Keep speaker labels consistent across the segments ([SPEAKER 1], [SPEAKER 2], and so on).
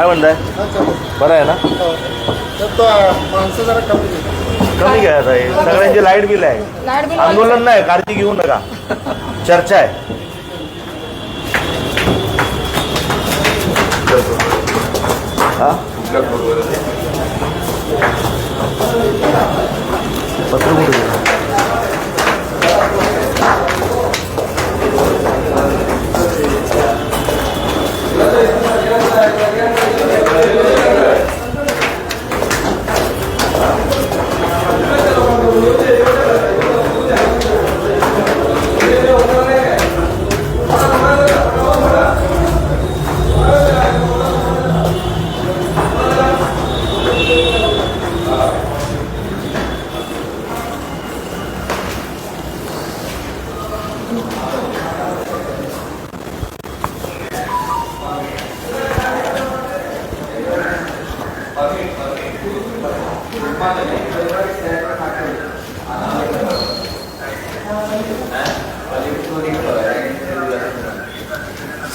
[SPEAKER 1] काय म्हणताय? बरं आहे ना?
[SPEAKER 2] माणसं जरा
[SPEAKER 1] कमी घ्या साहेब, सगळ्यांची लाईट बिल आहे. आंदोलन नाही, काळजी घेऊ नका, चर्चा आहे. हा पत्र कुठे गेलं?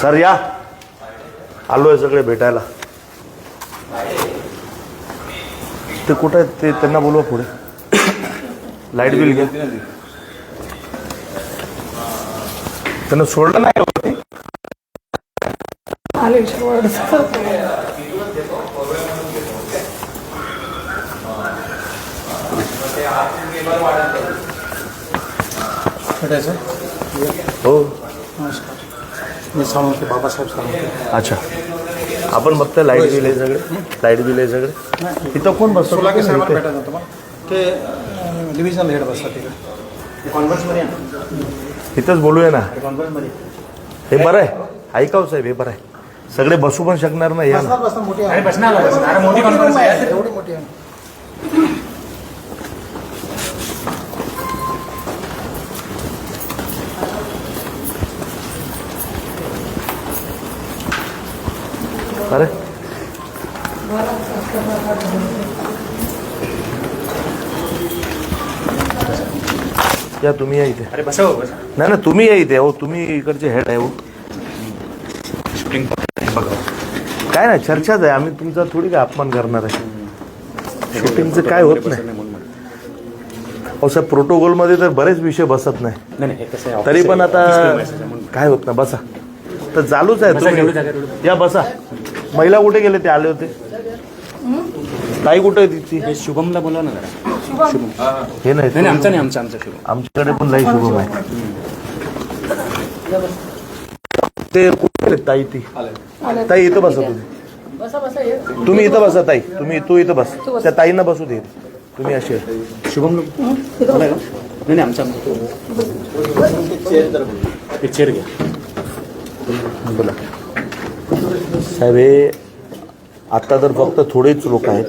[SPEAKER 1] सर या, आलोय सगळे भेटायला. ते कुठे आहेत ते त्यांना बोलवा पुढे. लाईट बिल घ्या. त्यांना सोडलं नाही होती. हो
[SPEAKER 2] मी सांगते बाबासाहेब सांगते.
[SPEAKER 1] अच्छा, आपण फक्त लाईट बिल आहे सगळे, लाईट बिल आहे सगळे. इथं कोण बसतो?
[SPEAKER 2] सोलाके साहेबांना भेटायचं होतं मला. ते डिव्हिजनल हेड बसतात तिकडे कॉन्फरन्समध्ये.
[SPEAKER 1] इथंच बोलूया ना.
[SPEAKER 2] कॉन्फरन्समध्ये
[SPEAKER 1] हे बरं आहे. ऐकाव साहेब, हे बरं आहे. सगळे बसू पण शकणार नाही. या ना.
[SPEAKER 2] बसणार मोठी आहे. बसणार मोठी कॉन्फरन्स आहे. एवढी मोठी आहे.
[SPEAKER 1] अरे या, तुम्ही या इथे.
[SPEAKER 3] अरे बसव.
[SPEAKER 1] नाही ना, तुम्ही या इथे. हो, तुम्ही इकडचे हेड आहे. हो, काय नाही, चर्चाच आहे. आम्ही तुमचा थोडी काय अपमान करणार आहे. शूटिंगचं काय होत नाही. हो साहेब, प्रोटोकॉलमध्ये तर बरेच विषय बसत नाही. तरी पण आता काय होत नाही. बसा. तर चालूच आहे. तुम्ही या, बसा. महिला कुठे गेले? ते आले होते. ताई कुठे आहे तिची?
[SPEAKER 3] शुभमला बोला ना जरा. शुभम
[SPEAKER 1] हे नाही,
[SPEAKER 3] नाही आमचा नाही, आमचा शुभम.
[SPEAKER 1] आमच्याकडे पण लई शुभम आहे. ते कुठे आहेत ताई? ती ताई इथं बसा. तुम्ही इथं बसा. ताई तू इथं बस. त्या ताईंना बसू दे. तुम्ही असे
[SPEAKER 3] शुभम नाही आमचा एक चेअर घ्या.
[SPEAKER 1] बोला साहेब. हे आता तर फक्त थोडेच लोक आहेत,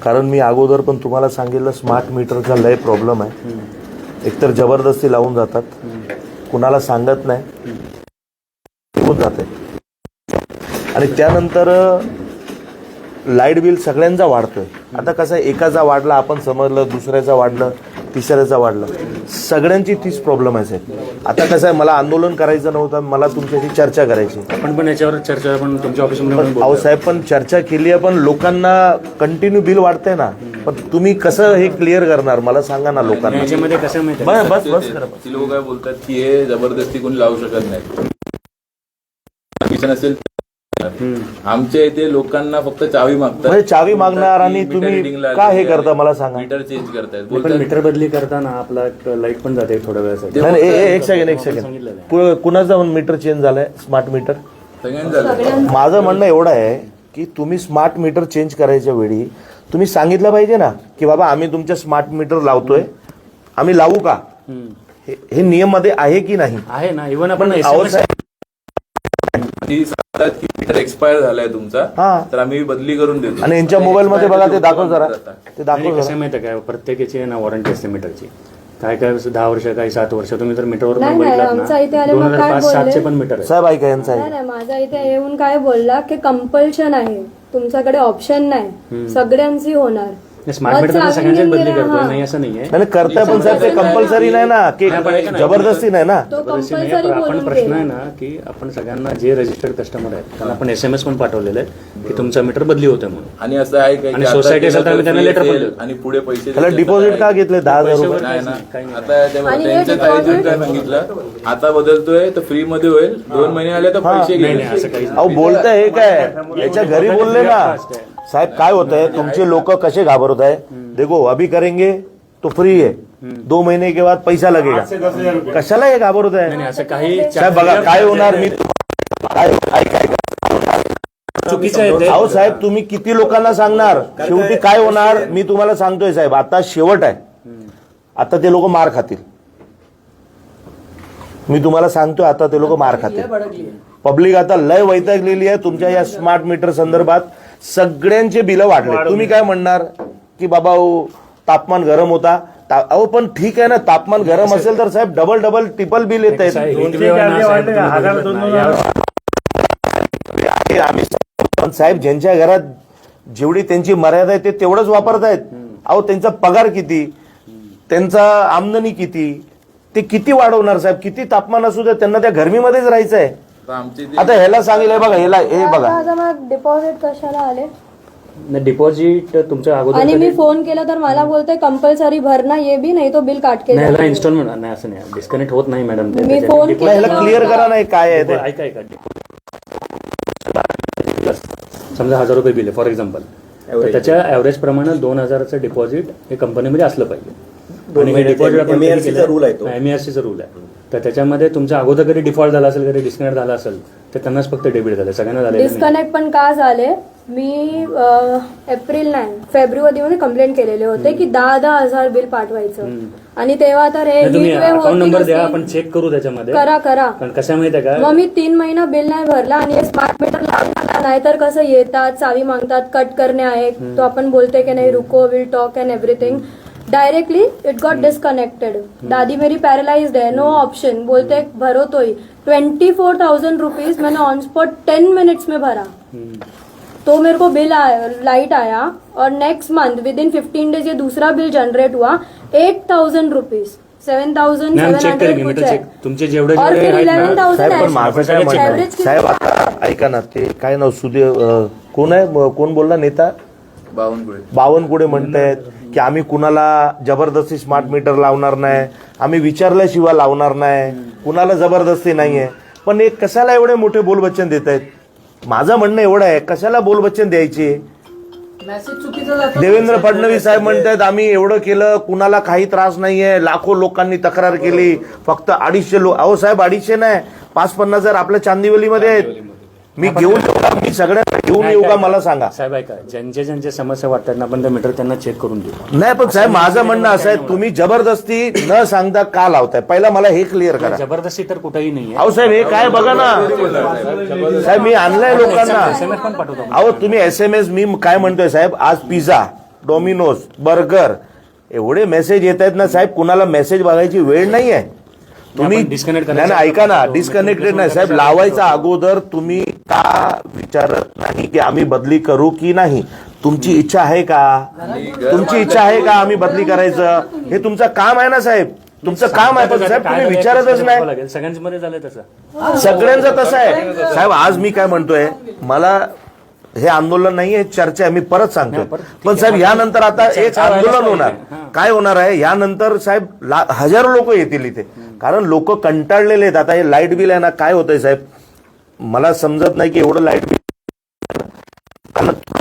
[SPEAKER 1] कारण मी अगोदर पण तुम्हाला सांगितलं स्मार्ट मीटरचा लय प्रॉब्लेम आहे. एकतर जबरदस्ती लावून जातात, कुणाला सांगत नाही, होऊन जाते. आणि त्यानंतर लाईट बिल सगळ्यांचा वाढतोय. आता कसं आहे, एकाचा वाढला आपण समजलं, दुसऱ्याचा वाढलं, तिसऱ्याचा वाढलं, सगळ्यांची तीच प्रॉब्लेम आहे साहेब. आता कसं आहे, मला आंदोलन करायचं नव्हतं, मला तुमच्याशी चर्चा करायची.
[SPEAKER 3] आपण पण याच्यावर चर्चा पण तुमच्या ऑफिसमध्ये.
[SPEAKER 1] अहो साहेब, पण चर्चा केली आहे, पण लोकांना कंटिन्यू बिल वाढतंय ना. पण तुम्ही कसं हे क्लिअर करणार मला सांगा ना लोकांना.
[SPEAKER 3] याच्यामध्ये कसं माहिती
[SPEAKER 1] बस बस बस करा.
[SPEAKER 4] लोक काय बोलतात की हे जबरदस्ती कोणी लावू शकत नाही. असेल आमच्या इथे लोकांना फक्त चावी मागतात.
[SPEAKER 1] म्हणजे चावी मागणार आणि तुम्ही का हे करता मला सांगा.
[SPEAKER 4] मीटर चेंज करतायत.
[SPEAKER 3] पण मीटर बदली करताना आपला लाईट पण जाते थोड्या वेळासाठी.
[SPEAKER 1] एक सेकंड. कुणाचा मीटर चेंज झालाय? स्मार्ट मीटर
[SPEAKER 4] सगळ्यांना झालं.
[SPEAKER 1] माझं म्हणणं एवढं आहे की तुम्ही स्मार्ट मीटर चेंज करायच्या वेळी तुम्ही सांगितलं पाहिजे ना की बाबा आम्ही तुमच्या स्मार्ट मीटर लावतोय, आम्ही लावू का? हे नियम मध्ये आहे की नाही?
[SPEAKER 3] आहे ना. इव्हन आपण
[SPEAKER 4] मीटर एक्सपायर झालाय तुमचा, तर आम्ही बदली करून देतो.
[SPEAKER 1] आणि यांच्या मोबाईल मध्ये बघा, ते दाखव जरा. ते दाखव.
[SPEAKER 3] कसं माहिती काय, प्रत्येकाची ना वॉरंटी असते मीटरची. काय काय 10 वर्ष, काही 7 वर्ष. तुम्ही तर मीटरवर
[SPEAKER 5] नाही, नाही, आमच्या इथे आले मग काय
[SPEAKER 3] 2005-07 पण मीटर आहे.
[SPEAKER 1] साहेब ऐका, यांचा आहे.
[SPEAKER 5] नाही, माझ्या इथे येऊन काय बोलला की कंपल्शन आहे, तुमच्याकडे ऑप्शन नाही, सगळ्यांची होणार.
[SPEAKER 3] स्मार्ट मीटर तर सगळ्यांच्याच बदली करतो, नाही असं नाहीये.
[SPEAKER 1] नाही करताय पण साहेब ते कंपल्सरी नाही ना की जबरदस्ती नाही ना.
[SPEAKER 5] तो
[SPEAKER 3] जबरदस्ती नाही,
[SPEAKER 5] कंपल्सरी
[SPEAKER 3] पण आपण
[SPEAKER 5] बोलून
[SPEAKER 3] प्रश्न
[SPEAKER 5] दे.
[SPEAKER 3] आहे ना की आपण सगळ्यांना जे रजिस्टर्ड कस्टमर आहेत त्यांना आपण SMS पण पाठवलेलं आहे की तुमचा मीटर बदली होतोय म्हणून.
[SPEAKER 4] आणि असं आहे का की
[SPEAKER 3] आणि
[SPEAKER 4] आता
[SPEAKER 3] सोसायटी असेल तर आम्ही त्यांना
[SPEAKER 4] free
[SPEAKER 3] लेटर पण
[SPEAKER 4] असेल
[SPEAKER 3] देतो.
[SPEAKER 4] आणि पुढे पैसे
[SPEAKER 1] त्याला
[SPEAKER 4] देतात.
[SPEAKER 1] डिपॉझिट का घेतले 10,000 रुपये?
[SPEAKER 4] नाही ना
[SPEAKER 3] काही नाही.
[SPEAKER 4] आता
[SPEAKER 5] आणि हे
[SPEAKER 4] त्यांचं काही जण
[SPEAKER 5] deposit-
[SPEAKER 4] काय सांगितलं, आता बदलतोय तर फ्री मध्ये होईल, 2 महिने आले तर पैसे
[SPEAKER 3] नाही
[SPEAKER 4] घेईल.
[SPEAKER 3] नाही असं काही
[SPEAKER 1] अहो बोलताय हे काय याच्या घरी बोलले ना साहेब. काय होत आहे तुमचे लोक कसे घाबरत आहे. देखो अभी करेंगे तो फ्री है, 2 महीने के बाद पैसा लगेगा. कशाला हे घाबरत आहे
[SPEAKER 3] नाही, असं काही
[SPEAKER 1] साहेब. बघा काय होणार मी
[SPEAKER 3] चुकीचं आहे ते.
[SPEAKER 1] अहो साहेब तुम्ही किती लोकांना सांगणार. शेवटी काय होणार मी तुम्हाला सांगतोय साहेब. आता शेवट आहे. आता ते लोक मार खातील. मी तुम्हाला सांगतोय आता ते लोक मार खातील. पब्लिक आता लय वैतागलेली आहे तुमच्या या स्मार्ट मीटर संदर्भात. सगळ्यांचे बिलं वाढले. तुम्ही काय म्हणणार की बाबा तापमान गरम होता. अहो पण ठीक आहे ना, तापमान गरम असेल तर साहेब डबल ट्रिपल बिल येत आहेत. आम्ही पण साहेब ज्यांच्या घरात जेवढी त्यांची मर्यादा आहे ते तेवढंच वापरत आहेत. अहो त्यांचा पगार किती, त्यांचा आमदनी किती, ते किती वाढवणार साहेब. किती तापमान असू द्या त्यांना त्या गरमीमध्येच राहायचं आहे.
[SPEAKER 4] आता आमची
[SPEAKER 1] आता ह्याला सांगितलंय बघा, हे बघा
[SPEAKER 5] आता मला डिपॉझिट कशाला आले
[SPEAKER 3] डिपॉझिट तुमच्या अगोदर
[SPEAKER 5] आणि मी फोन केला तर मला बोलतोय कंपल्सरी भरना ये भी नाही तो बिल काट के
[SPEAKER 3] नाही,
[SPEAKER 5] देना.
[SPEAKER 3] ह्याला इन्स्टॉलमेंट नाही, असं नाही, डिस्कनेक्ट होत नाही मॅडम.
[SPEAKER 5] मी फोन केला
[SPEAKER 1] ह्याला क्लिअर करा नाही काय आहे ते.
[SPEAKER 3] ऐका समजा 1000 रुपये बिल आहे फॉर एक्झाम्पल, तर त्याच्या ऍव्हरेज प्रमाणे 2000चं डिपॉझिट हे कंपनीमध्ये असलं पाहिजे. आणि हे डिपॉझिट आपण MARC रूल आहे. तर त्याच्यामध्ये तुमच्या अगोदर कधी डिफॉल्ट झाला असेल, कधी डिस्कनेक्ट झाला असेल तर त्यांनाच फक्त डेबिट झालं, सगळ्यांना झालं नाही.
[SPEAKER 5] डिस्कनेक्ट पण का झाले. मी एप्रिल नाही फेब्रुवारीमध्ये कंप्लेंट केलेले होते की 10,000 बिल पाठवायचं. आणि तेव्हा तर हे
[SPEAKER 3] तुम्ही
[SPEAKER 5] heat wave
[SPEAKER 3] अकाउंट
[SPEAKER 5] होती
[SPEAKER 3] नंबर द्या,
[SPEAKER 5] नसती.
[SPEAKER 3] आपण चेक करू त्याच्यामध्ये.
[SPEAKER 5] करा
[SPEAKER 3] कारण कसं आहे माहिती आहे
[SPEAKER 5] मग
[SPEAKER 3] का,
[SPEAKER 5] मी 3 महिना बिल नाही भरला आणि स्मार्ट मीटर लावला नाही तर कसं येतात चावी मागतात कट करणे आहे. तो आपण बोलते की नाही रुको will talk and everything. Directly it got disconnected. दादी मेरी पैरालाइज्ड है, नो ऑप्शन. बोलते भरो तो ही 24,000 रुपीज मैंने ऑन स्पॉट 10 मिनट्स में भरा. तो मेरे को बिल लाइट आया और next month within 15 days ये दूसरा बिल जनरेट हुआ 8,000 रुपीज. 7,700
[SPEAKER 3] चेक
[SPEAKER 5] कुछ है.
[SPEAKER 3] तुमचे जेवढे
[SPEAKER 5] और फिर
[SPEAKER 3] आहेत ना,
[SPEAKER 5] 11,000
[SPEAKER 1] साहेब पण माझं काय म्हणणं आहे,
[SPEAKER 5] Average किती?
[SPEAKER 1] साहेब आता ऐका ना ते काय नाव कोण आहे, कोण बोलला नेता बावनकुळे म्हणतायत की आम्ही कुणाला जबरदस्ती स्मार्ट मीटर लावणार नाही, आम्ही विचारल्याशिवाय लावणार नाही, कुणाला जबरदस्ती नाहीये. पण एक कशाला एवढे मोठे बोलवचन देत आहेत. माझं म्हणणं एवढं आहे कशाला बोलवचन द्यायचे. देवेंद्र फडणवीस साहेब म्हणतात आम्ही एवढं केलं कुणाला काही त्रास नाहीये, लाखो लोकांनी तक्रार केली, फक्त 250 लोक. अहो साहेब 250 नाही 5-50 हजार आपल्या चांदिवलीमध्ये आहेत. मी घेऊन येऊ का, मी सगळ्यांना घेऊन येऊ का मला सांगा.
[SPEAKER 3] साहेब ऐका, ज्यांच्या समस्या वाटतात ना आपण त्या मीटर त्यांना चेक करून देऊ.
[SPEAKER 1] नाही पण साहेब माझं म्हणणं असं आहे तुम्ही जबरदस्ती न सांगता का लावताय, पहिला मला हे क्लिअर करा.
[SPEAKER 3] जबरदस्ती तर कुठेही नाहीये.
[SPEAKER 1] अहो साहेब हे काय बघा ना साहेब, मी आणलंय लोकांना.
[SPEAKER 3] SMS पण पाठवतो.
[SPEAKER 1] अहो तुम्ही SMS मी काय म्हणतोय साहेब, आज पिझ्झा, डोमिनोज, बर्गर एवढे मेसेज येत आहेत ना साहेब, कुणाला मेसेज बघायची वेळ नाही आहे. तुम्ही
[SPEAKER 3] disconnect
[SPEAKER 1] नाही नाही, ऐका ना, डिस्कनेक्टेड नाही साहेब. लावायचा अगोदर तुम्ही का विचारत नाही की आम्ही बदली करू की नाही. तुमची इच्छा आहे का, तुमची इच्छा आहे का आम्ही बदली करायचं. हे तुमचं काम आहे ना साहेब, तुमचं काम आहे. पण साहेब तुम्ही विचारतच नाही.
[SPEAKER 3] सगळ्यांमध्ये झालं तसं,
[SPEAKER 1] सगळ्यांचं तसं आहे साहेब. आज मी काय म्हणतोय, मला हे आंदोलन नाहीये, चर्चा आहे. मी परत सांगतो. पण साहेब यानंतर आता एक आंदोलन होणार. काय होणार आहे यानंतर साहेब, हजारो लोक येतील इथे. कारण लोक कंटाळलेले आहेत. आता हे लाईट बिल आहे ना, काय होतंय साहेब मला समजत नाही की एवढं लाईट बिल.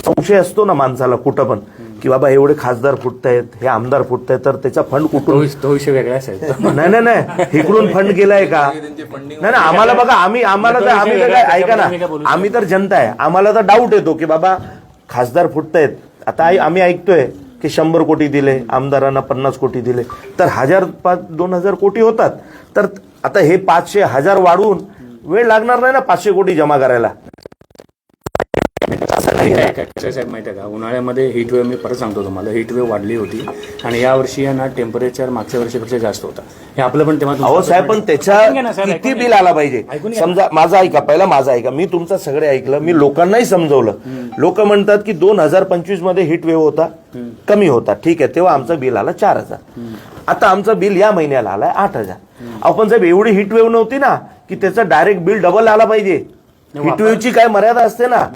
[SPEAKER 1] संशय असतो ना माणसाला कुठं पण की बाबा एवढे खासदार फुटतायत, हे आमदार फुटतायत, तर त्याचा फंड कुठून.
[SPEAKER 3] तो विषय वेगळा आहे.
[SPEAKER 1] नाही इकडून फंड गेलाय का. नाही आम्हाला बघा, आम्हाला तर आम्ही तर काय, ऐका ना, आम्ही तर जनता आहे. आम्हाला तर डाऊट येतो की बाबा खासदार फुटतायत. आता आम्ही ऐकतोय की 100 कोटी दिले, आमदारांना 50 कोटी दिले, तर 1,000-2,000 कोटी होतात. तर आता हे 500-1000 वाढवून वेळ लागणार नाही ना 500 कोटी जमा करायला.
[SPEAKER 3] कसं साहेब माहिती आहे का, उन्हाळ्यामध्ये हीट वेव्ह, मी परत सांगतो तुम्हाला, हीट वेव्ह वाढली होती आणि यावर्षी आहे ना टेम्परेचर मागच्या वर्षीपेक्षा जास्त होता. हे आपलं पण तेव्हा
[SPEAKER 1] अहो साहेब, पण त्याच्या किती बिल आला पाहिजे? समजा माझं ऐका, पहिला माझं ऐका, मी तुमचं सगळे ऐकलं, मी लोकांनाही समजवलं. लोक म्हणतात की 2025 मध्ये हीट वेव्ह होता, कमी होता, ठीक आहे, तेव्हा आमचं बिल आलं 4000. आता आमचं बिल या महिन्याला आलाय 8000. आपण साहेब एवढी हीट वेव्ह नव्हती ना की त्याचं डायरेक्ट बिल डबल आला पाहिजे. हीट वेव्हची काय मर्यादा असते ना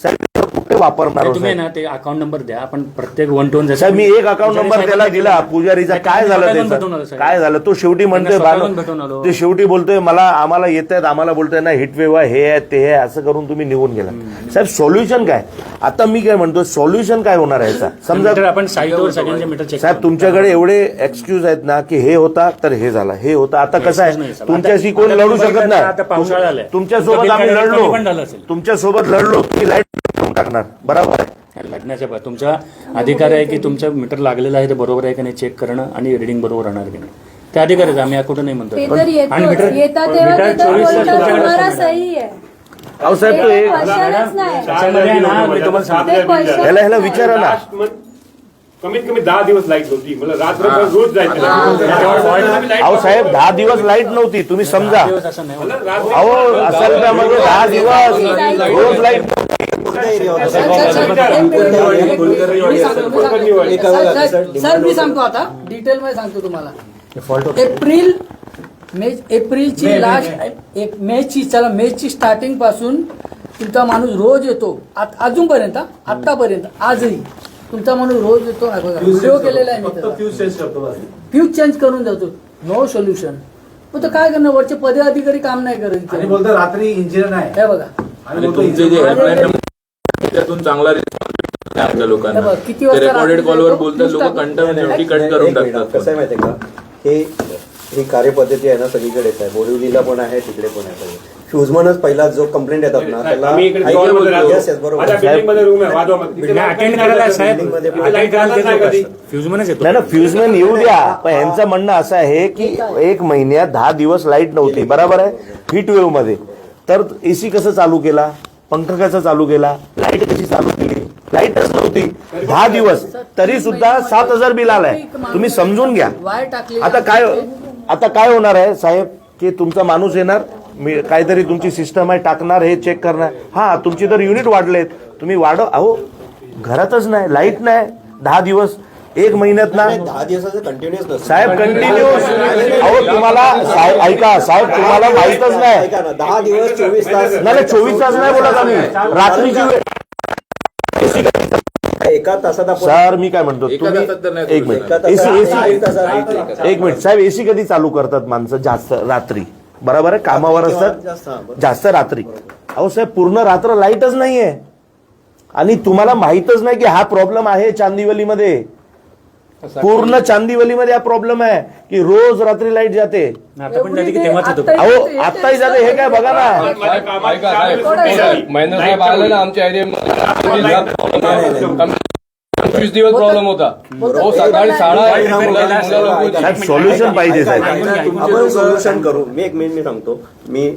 [SPEAKER 1] साहेब, कुठे वापरणार?
[SPEAKER 3] तुम्ही ना ते अकाउंट नंबर द्या, आपण प्रत्येक 1 टोन
[SPEAKER 1] साहेब मी एक अकाउंट नंबर त्याला दिला पुजारीचा, काय झालं त्याचं, काय झालं? तो शेवटी म्हणतोय, ते शेवटी बोलतोय आम्हाला येत आहेत, आम्हाला बोलतोय ना हीट वेव्ह हे आहे ते आहे, असं करून तुम्ही निघून गेला. साहेब सोल्युशन काय? आता मी काय म्हणतो, सोल्युशन काय होणार आहे याचा? समजा
[SPEAKER 3] आपण साईटवर सगळ्यांचे मीटर चेक,
[SPEAKER 1] साहेब तुमच्याकडे एवढे एक्सक्यूज आहेत ना की हे होता तर हे झालं, हे होतं. आता कसं आहे, तुमच्याशी कोण लढू शकत नाही. तुमच्यासोबत आम्ही लढलो, तुमच्यासोबत लढलो की लाईट टाकणार, बरोबर आहे?
[SPEAKER 3] लढण्याच्या तुमचा अधिकार आहे की तुमचं मीटर लागलेलं आहे ते बरोबर आहे की नाही चेक करणं आणि रिडिंग बरोबर राहणार की नाही, ते अधिकार आहे. आम्ही कुठं नाही म्हणतो. आणि
[SPEAKER 1] अहो साहेब तो एक ह्याला विचारा ना,
[SPEAKER 6] कमीत कमी 10 दिवस लाईट नव्हती, मला रात्रभर रोज जायचं.
[SPEAKER 1] अहो साहेब 10 दिवस लाईट नव्हती, तुम्ही समजा. अहो असेल त्यामध्ये 10 दिवस रोज लाईट नव्हती.
[SPEAKER 7] सर मी सांगतो, आता डिटेल मध्ये सांगतो तुम्हाला. एप्रिलची लास्ट मेची स्टार्टिंग पासून तुमचा माणूस रोज येतो, अजूनपर्यंत आतापर्यंत आजही तुमचा माणूस रोज येतो. व्हिडिओ केलेला आहे मी, फ्यूज चेंज करून जातो, नो सोल्युशन. पण काय करणार, वरचे पदे अधिकारी काम नाही करत.
[SPEAKER 2] बोलतो रात्री इंजिनियर नाही,
[SPEAKER 7] हे बघा,
[SPEAKER 4] आणि तुमचे जे हेल्पलाईन त्यातून चांगला रिस्पॉन्स आमच्या लोकांना.
[SPEAKER 7] किती वाजता
[SPEAKER 4] रेकॉर्डेड कॉलवर बोलतात लोक, कंटेंट कट करून टाकतात.
[SPEAKER 8] कसं आहे माहितीये का, ही कार्यपद्धती आहे ना सगळीकडेच आहे, बोरिवलीला पण आहे, तिकडे पण आहे. फ्युजमनच पहिला जो कंप्लेंट येतात ना त्याला
[SPEAKER 1] फ्युजमॅन येऊ द्या, पण यांचं म्हणणं असं आहे की 1 महिन्यात 10 दिवस लाईट नव्हती, बरोबर आहे, हीट वेव्ह मध्ये. तर एसी कसं चालू केला, पंखा कसा चालू केला, लाईट कशी चालू केली? लाईटच नव्हती 10 दिवस, तरी सुद्धा 7000 बिल आलाय. तुम्ही समजून घ्या. आता काय होणार आहे साहेब की तुमचा माणूस येणार, काहीतरी तुमची सिस्टम आहे, टाकणार, हे चेक करणार. हा तुमची तर युनिट वाढलेत, तुम्ही वाढव. अहो घरातच नाही, लाईट नाही 10 दिवस, 1 महिन्यात ना
[SPEAKER 8] 10 दिवसाचं कंटिन्युअस
[SPEAKER 1] साहेब, कंटिन्युअस. अहो तुम्हाला साहेब ऐका, साहेब तुम्हाला माहितच नाही,
[SPEAKER 8] 10 दिवस 24 तास
[SPEAKER 1] नाही 24 तास नाही बोलत आम्ही, रात्रीची वेळ.
[SPEAKER 8] एका तासात आपण,
[SPEAKER 1] सर मी काय म्हणतो, तुम्ही एक मिनिट, एक मिनिट साहेब, एसी कधी चालू करतात माणसं? जास्त रात्री, बरोबर आहे, कामावर असतात जास्त रात्री. अहो साहेब पूर्ण रात्र लाईटच नाहीये आणि तुम्हाला माहितच नाही की हा प्रॉब्लेम आहे चांदिवलीमध्ये. पूर्ण चांदिवलीमध्ये हा प्रॉब्लेम आहे की रोज रात्री लाईट जाते. अहो आत्ताही जाते, हे काय बघा ना.
[SPEAKER 9] महेंद्र साहेब आले ना आमच्या एरियामध्ये, 25 दिवस प्रॉब्लेम होता. हो सकाळी शाळा,
[SPEAKER 1] सोल्युशन पाहिजे साहेब.
[SPEAKER 8] आपण सोल्युशन करू. मी एक मिनिट मी सांगतो, मी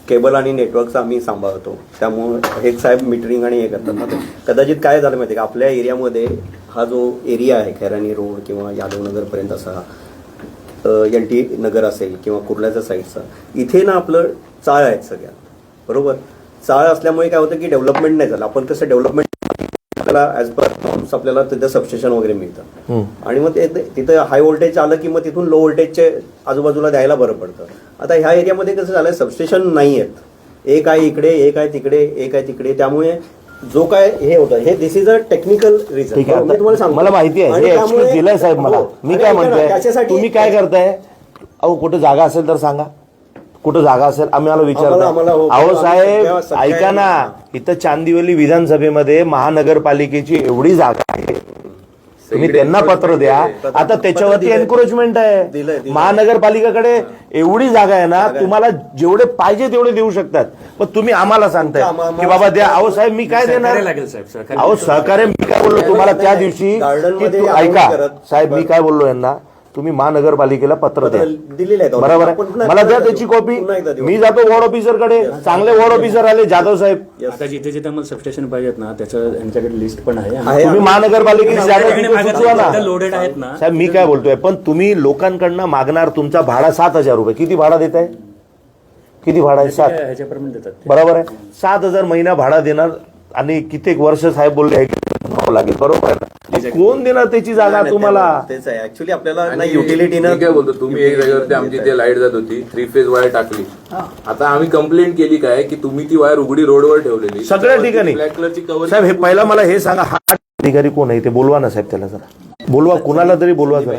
[SPEAKER 8] केबल आणि नेटवर्कचा आम्ही सांभाळतो, त्यामुळे हे साहेब मिटरिंग आणि हे करतात ना. कदाचित काय झालं माहिती का, आपल्या एरियामध्ये हा जो एरिया आहे खैरानी रोड किंवा यादवनगर पर्यंत असा NT नगर असेल किंवा कुर्ल्याच्या साईडचा, इथे ना आपलं चाळ आहेत सगळ्यात, बरोबर. चाळ असल्यामुळे काय होतं की डेव्हलपमेंट नाही झालं. आपण कसं डेव्हलपमेंट आपल्याला ॲज पर नॉर्म्स आपल्याला तिथं सबस्टेशन वगैरे मिळतं आणि मग ते तिथं हाय व्होल्टेज आलं की मग तिथून लो व्होल्टेजचे आजूबाजूला द्यायला बरं पडतं. आता ह्या एरियामध्ये कसं झालंय, सबस्टेशन नाही आहेत, एक आहे इकडे, एक आहे तिकडे, एक आहे तिकडे. त्यामुळे जो काय हे होतं, हे दिस इज अ टेक्निकल रिझन. मी तुम्हाला सांगतो,
[SPEAKER 1] मला माहिती आहे, हे एक्सक्यूज दिलाय साहेब मला. मी काय म्हणतोय, तुम्ही काय करताय? अहो कुठे जागा असेल तर सांगा, कुठं जागा असेल आम्हाला विचारता. अहो साहेब ऐका ना, इथं चांदिवली विधानसभेमध्ये महानगरपालिकेची एवढी जागा आहे, तुम्ही त्यांना पत्र द्या. आता त्याच्यावरती एन्करेजमेंट आहे. महानगरपालिकेकडे एवढी जागा आहे ना, तुम्हाला जेवढे पाहिजे तेवढे देऊ शकतात, पण तुम्ही आम्हाला सांगताय की बाबा द्या. अहो साहेब मी काय देणार? अहो सहकार्य मी काय बोललो तुम्हाला त्या दिवशी, ऐका साहेब मी काय बोललो यांना, तुम्ही महानगरपालिकेला पत्र द्या,
[SPEAKER 8] दिलेलं आहे.
[SPEAKER 1] बरोबर आहे.
[SPEAKER 8] पुन्हा
[SPEAKER 1] मला द्या
[SPEAKER 8] एकदा
[SPEAKER 1] त्याची
[SPEAKER 8] देऊ.
[SPEAKER 1] कॉपी.
[SPEAKER 8] पुन्हा एकदा देऊ.
[SPEAKER 1] मी जातो वॉर्ड ऑफिसरकडे, चांगले वॉर्ड ऑफिसर आले जाधव साहेब.
[SPEAKER 3] आता जिथे जिथे मला सबस्टेशन पाहिजेत ना त्याचं यांच्याकडे लिस्ट पण आहे.
[SPEAKER 8] आहे.
[SPEAKER 1] तुम्ही महानगरपालिकेची जागा तिथे सुचवा ना.
[SPEAKER 3] लोडेड आहेत ना
[SPEAKER 1] साहेब मी काय बोलतोय, पण तुम्ही लोकांकडनं मागणार, तुमचा भाडा 7,000 रुपये. किती भाडा देत आहे? किती भाडा आहे? 7.
[SPEAKER 3] ह्याच्याप्रमाणे देतात ते.
[SPEAKER 1] बरोबर आहे. 7,000 महिना भाडा देणार आणि कित्येक वर्ष साहेब बोलले आहे की भरावं लागेल, बरोबर आहे ना? कोण देणार त्याची जागा तुम्हाला?
[SPEAKER 8] तेच आहे ऍक्च्युली आपल्याला ना युटिलिटीनं.
[SPEAKER 4] मी काय बोलतो, तुम्ही एक जागेवरती आमची इथे लाईट जात होती, 3 फेज वायर टाकली. आता आम्ही कंप्लेंट केली काय की तुम्ही ती वायर उघडी रोडवर ठेवलेली
[SPEAKER 1] सगळ्या ठिकाणी.
[SPEAKER 4] ब्लॅक कलरची कव्हर.
[SPEAKER 1] साहेब हे पहिला मला हे सांगा, हा अधिकारी कोण आहे ते बोलवा ना साहेब, त्याला जरा बोलवा, कुणाला तरी बोलवा जरा.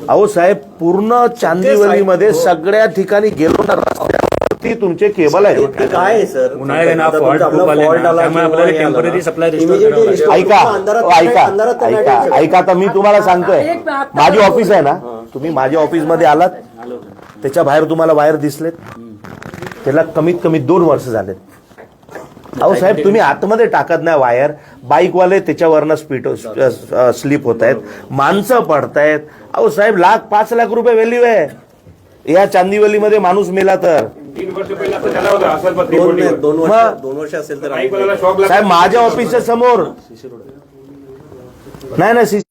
[SPEAKER 1] अहो साहेब, पूर्ण चांदिवलीमध्ये सगळ्या ठिकाणी गेलो ना, रस्त्यावरती तुमचे केबल आहेत.
[SPEAKER 8] काय आहे सर,
[SPEAKER 3] उन्हाळ्यात ना
[SPEAKER 8] आता
[SPEAKER 3] फॉल्ट
[SPEAKER 8] तुमचा
[SPEAKER 3] खूप आले
[SPEAKER 8] fault
[SPEAKER 3] ना,
[SPEAKER 8] आला
[SPEAKER 3] त्यामुळे
[SPEAKER 8] किंवा
[SPEAKER 3] आपल्याला
[SPEAKER 8] हे आलं
[SPEAKER 3] टेम्पररी
[SPEAKER 8] ना,
[SPEAKER 3] सप्लाय
[SPEAKER 8] immediately restore
[SPEAKER 1] ऐका
[SPEAKER 8] करून अंधारात
[SPEAKER 1] ऐका
[SPEAKER 8] अंधारात तर नाही
[SPEAKER 1] ऐका
[SPEAKER 8] ठेवू शकत.
[SPEAKER 1] ऐका आता मी तुम्हाला सांगतोय, माझी ऑफिस आहे ना, तुम्ही माझ्या ऑफिसमध्ये आलात, त्याच्या बाहेर तुम्हाला वायर दिसलेत, त्याला कमीत कमी 2 वर्ष झालेत. अहो साहेब, तुम्ही आतमध्ये टाकत नाही वायर, बाईकवाले त्याच्यावरनं स्लिप होत आहेत, माणसं पडतायत. अहो साहेब, 5 लाख रुपये व्हॅल्यू आहे या चांदिवलीमध्ये. माणूस मेला तर
[SPEAKER 6] 3 वर्ष पहिला असं झाला होता, असं पत्रिक
[SPEAKER 8] दोन
[SPEAKER 6] बोर्डीवर.
[SPEAKER 8] दोन वर्ष असेल तर
[SPEAKER 6] काही कोणाला शॉक लागला.
[SPEAKER 1] साहेब माझ्या ऑफिसच्या समोर नाही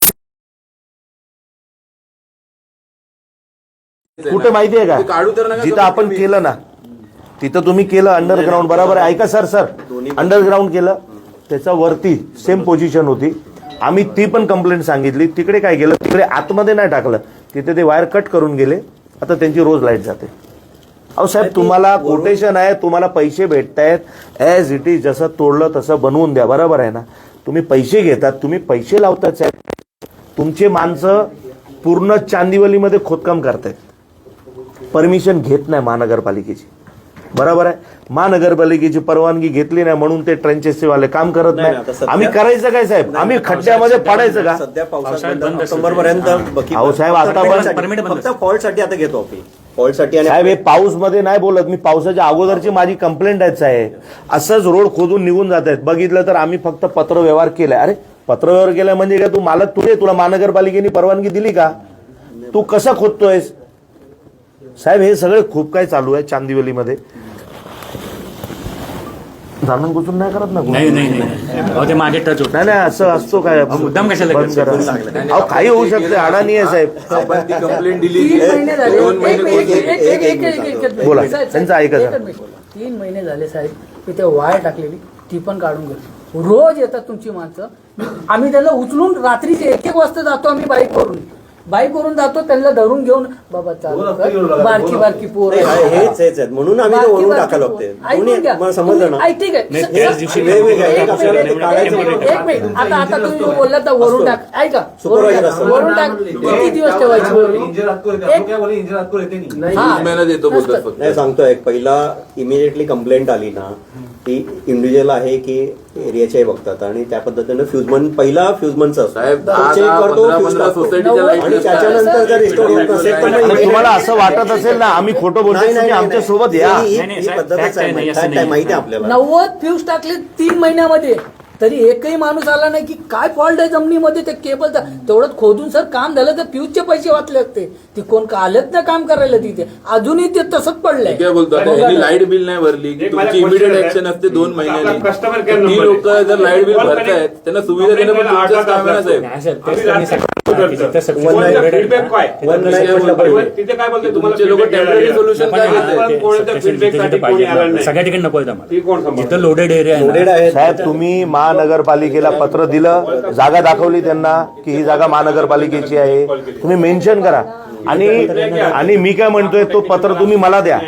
[SPEAKER 1] कुठे माहिती आहे
[SPEAKER 4] ते काढू तर
[SPEAKER 1] का,
[SPEAKER 4] नका
[SPEAKER 1] जिथं
[SPEAKER 4] कमीत
[SPEAKER 1] आपण
[SPEAKER 4] कमी.
[SPEAKER 1] केलं ना तिथं तुम्ही केलं अंडरग्राऊंड, बरोबर आहे. ऐका सर अंडरग्राऊंड केलं, त्याच्या वरती सेम पोझिशन होती, आम्ही ती पण कंप्लेंट सांगितली. तिकडे काय केलं, तिकडे आतमध्ये नाही टाकलं, तिथे ते वायर कट करून गेले. आता त्यांची रोज लाईट जाते. अहो साहेब, तुम्हाला कोटेशन आहे, तुम्हाला पैसे भेटतायत, ॲज इट इज जसं तोडलं तसं बनवून द्या, बरोबर आहे ना? तुम्ही पैसे घेतात, तुम्ही पैसे लावतात साहेब. तुमचे माणसं पूर्ण चांदिवलीमध्ये खोदकाम करतायत, परमिशन घेत नाही महानगरपालिकेची, बरोबर आहे. महानगरपालिकेची परवानगी घेतली नाही म्हणून ते ट्रेंचेसचे वाले काम करत
[SPEAKER 8] नाही,
[SPEAKER 1] नाही.
[SPEAKER 8] आता सध्या-
[SPEAKER 1] आम्ही करायचं काय साहेब? आम्ही खड्ड्यामध्ये पडायचं का?
[SPEAKER 8] सध्या
[SPEAKER 3] पावसाळ्यात बंद असेल.
[SPEAKER 8] ऑक्टोबर पर्यंत
[SPEAKER 1] अहो साहेब, आता पण
[SPEAKER 8] फक्त फॉल्ट साठी आता घेतो आपण, फॉल्ट साठी.
[SPEAKER 1] साहेब हे पाऊस मध्ये नाही बोलत मी, पावसाच्या अगोदरची माझी कंप्लेंट आहे साहेब. असंच रोड खोदून निघून जात आहेत. बघितलं तर आम्ही फक्त पत्रव्यवहार केलाय. अरे पत्रव्यवहार केलाय म्हणजे काय, तू मालक तुला महानगरपालिकेने परवानगी दिली का? तू कसं खोदतोयस? साहेब हे सगळे खूप काय चालू आहे चांदिवलीमध्ये. जाणून घुसून नाही करत ना
[SPEAKER 3] नाही नाही नाही अहो, ते मागे टच होत
[SPEAKER 1] नाही असं असतो काय,
[SPEAKER 3] मुद्दाम कशाला
[SPEAKER 1] बंद
[SPEAKER 3] करायचं?
[SPEAKER 1] करा. अहो काही होऊ शकते, अडाणी आहे साहेब.
[SPEAKER 4] आपण ती कंप्लेंट दिली,
[SPEAKER 7] 3 महिने झाले.
[SPEAKER 4] 2 महिने
[SPEAKER 1] बोला, त्यांचं ऐका जरा.
[SPEAKER 7] 3 महिने झाले साहेब, इथे वायर टाकलेली ती पण काढून घेतो. रोज येतात तुमची माणसं, आम्ही त्यांना उचलून रात्रीचे 1-1 वाजता जातो आम्ही बाईकवरून जातो, त्यांना धरून घेऊन बाबा चालू कर, बारकी पोरं
[SPEAKER 8] हेच आहेत म्हणून आम्ही ते वरून टाकायला लागते. मला समजलं ना,
[SPEAKER 7] ठीक आहे.
[SPEAKER 3] नाही, त्याच दिवशी
[SPEAKER 8] वेगवेगळ्या
[SPEAKER 7] एक
[SPEAKER 8] आपल्याला ते काढायचं
[SPEAKER 7] मिनिट,
[SPEAKER 8] होतं.
[SPEAKER 7] एक मिनिट. आता तुम्ही बोललात तर वरून टाक, ऐका,
[SPEAKER 8] सुपरवायझर असतो.
[SPEAKER 7] वरून टाक. किती दिवस ठेवायची वरून? हा.
[SPEAKER 4] 3 महिन्यात येतो बोलतात फक्त.
[SPEAKER 8] नाही सांगतोय, पहिला इमिडिएटली कंप्लेंट आली ना, ती इंडिव्हिज्युअल आहे की एरियाचे बघतात आणि त्या पद्धतीनं फ्युजमन, पहिला फ्युजमनचा
[SPEAKER 4] साहेब 10-15 सोसायटीच्या
[SPEAKER 8] आणि
[SPEAKER 4] लाईट
[SPEAKER 8] त्याच्यानंतर जर रिस्टोर होत नसेल तर मग
[SPEAKER 1] आणि तुम्हाला असं वाटत असेल ना आम्ही खोटं बोलतो,
[SPEAKER 8] नाही,
[SPEAKER 1] तुम्ही आमच्या सोबत या.
[SPEAKER 8] ही
[SPEAKER 3] नाही, साहेब,
[SPEAKER 8] पद्धतच
[SPEAKER 3] fact आहे, नाही, असं
[SPEAKER 8] आहे,
[SPEAKER 3] नाही.
[SPEAKER 8] माहिती आहे आपल्याला.
[SPEAKER 7] 90 फ्यूज टाकले 3 महिन्यामध्ये, तरी एकही माणूस आला नाही की काय फॉल्ट आहे जमिनीमध्ये त्या केबलचा. तेवढं खोदून सर काम झालं तर फ्यूजचे पैसे वाचले असते. ती कोण आलेच ना काम करायला तिथे, अजूनही ते तसंच पडलंय.
[SPEAKER 4] काय बोलतो, आता यांनी लाईट बिल नाही भरली,
[SPEAKER 6] एक माझ्या
[SPEAKER 4] तुमची इमिडिएट
[SPEAKER 6] question
[SPEAKER 4] ऍक्शन असते 2 महिन्यांनी.
[SPEAKER 6] कस्टमर केअर
[SPEAKER 4] ती
[SPEAKER 6] नंबर
[SPEAKER 4] लोक जर लाईट बिल भरतायत त्यांना सुविधा देणं पण तुमचंच काम आहे ना साहेब.
[SPEAKER 3] नाही साहेब, तेच त्यांनी सांगितलं. जिथं substation
[SPEAKER 6] कोणता
[SPEAKER 3] loaded आहे
[SPEAKER 6] feedback
[SPEAKER 3] ना,
[SPEAKER 6] काय?
[SPEAKER 8] वन
[SPEAKER 4] नाही
[SPEAKER 8] नाही म्हटलं
[SPEAKER 4] बोलतो.
[SPEAKER 8] पाहिजे.
[SPEAKER 6] तिथे काय बोलते तुम्हाला
[SPEAKER 4] तुमचे लोक
[SPEAKER 6] feedback
[SPEAKER 4] टेम्पररी
[SPEAKER 6] द्यायला
[SPEAKER 4] सोल्युशन
[SPEAKER 3] पण
[SPEAKER 4] काय
[SPEAKER 3] आम्हाला
[SPEAKER 4] देतात?
[SPEAKER 3] ते
[SPEAKER 6] कोणाच्या
[SPEAKER 3] substation
[SPEAKER 6] feedback
[SPEAKER 3] जिथे
[SPEAKER 6] साठी
[SPEAKER 3] जिथे पाहिजे
[SPEAKER 6] कोणी आलं
[SPEAKER 3] ना,
[SPEAKER 6] नाही.
[SPEAKER 3] सगळ्या ठिकाणी नको
[SPEAKER 6] ती
[SPEAKER 3] आम्हाला.
[SPEAKER 6] कोण सांभाळतं?
[SPEAKER 3] जिथं लोडेड एरिया आहे
[SPEAKER 8] लोडेड
[SPEAKER 3] ना,
[SPEAKER 8] आहे.
[SPEAKER 1] साहेब तुम्ही महानगरपालिकेला पत्र दिलं, जागा दाखवली त्यांना की ही जागा महानगरपालिकेची आहे, तुम्ही मेन्शन करा. आणि मी काय म्हणतोय, तो पत्र तुम्ही मला द्या,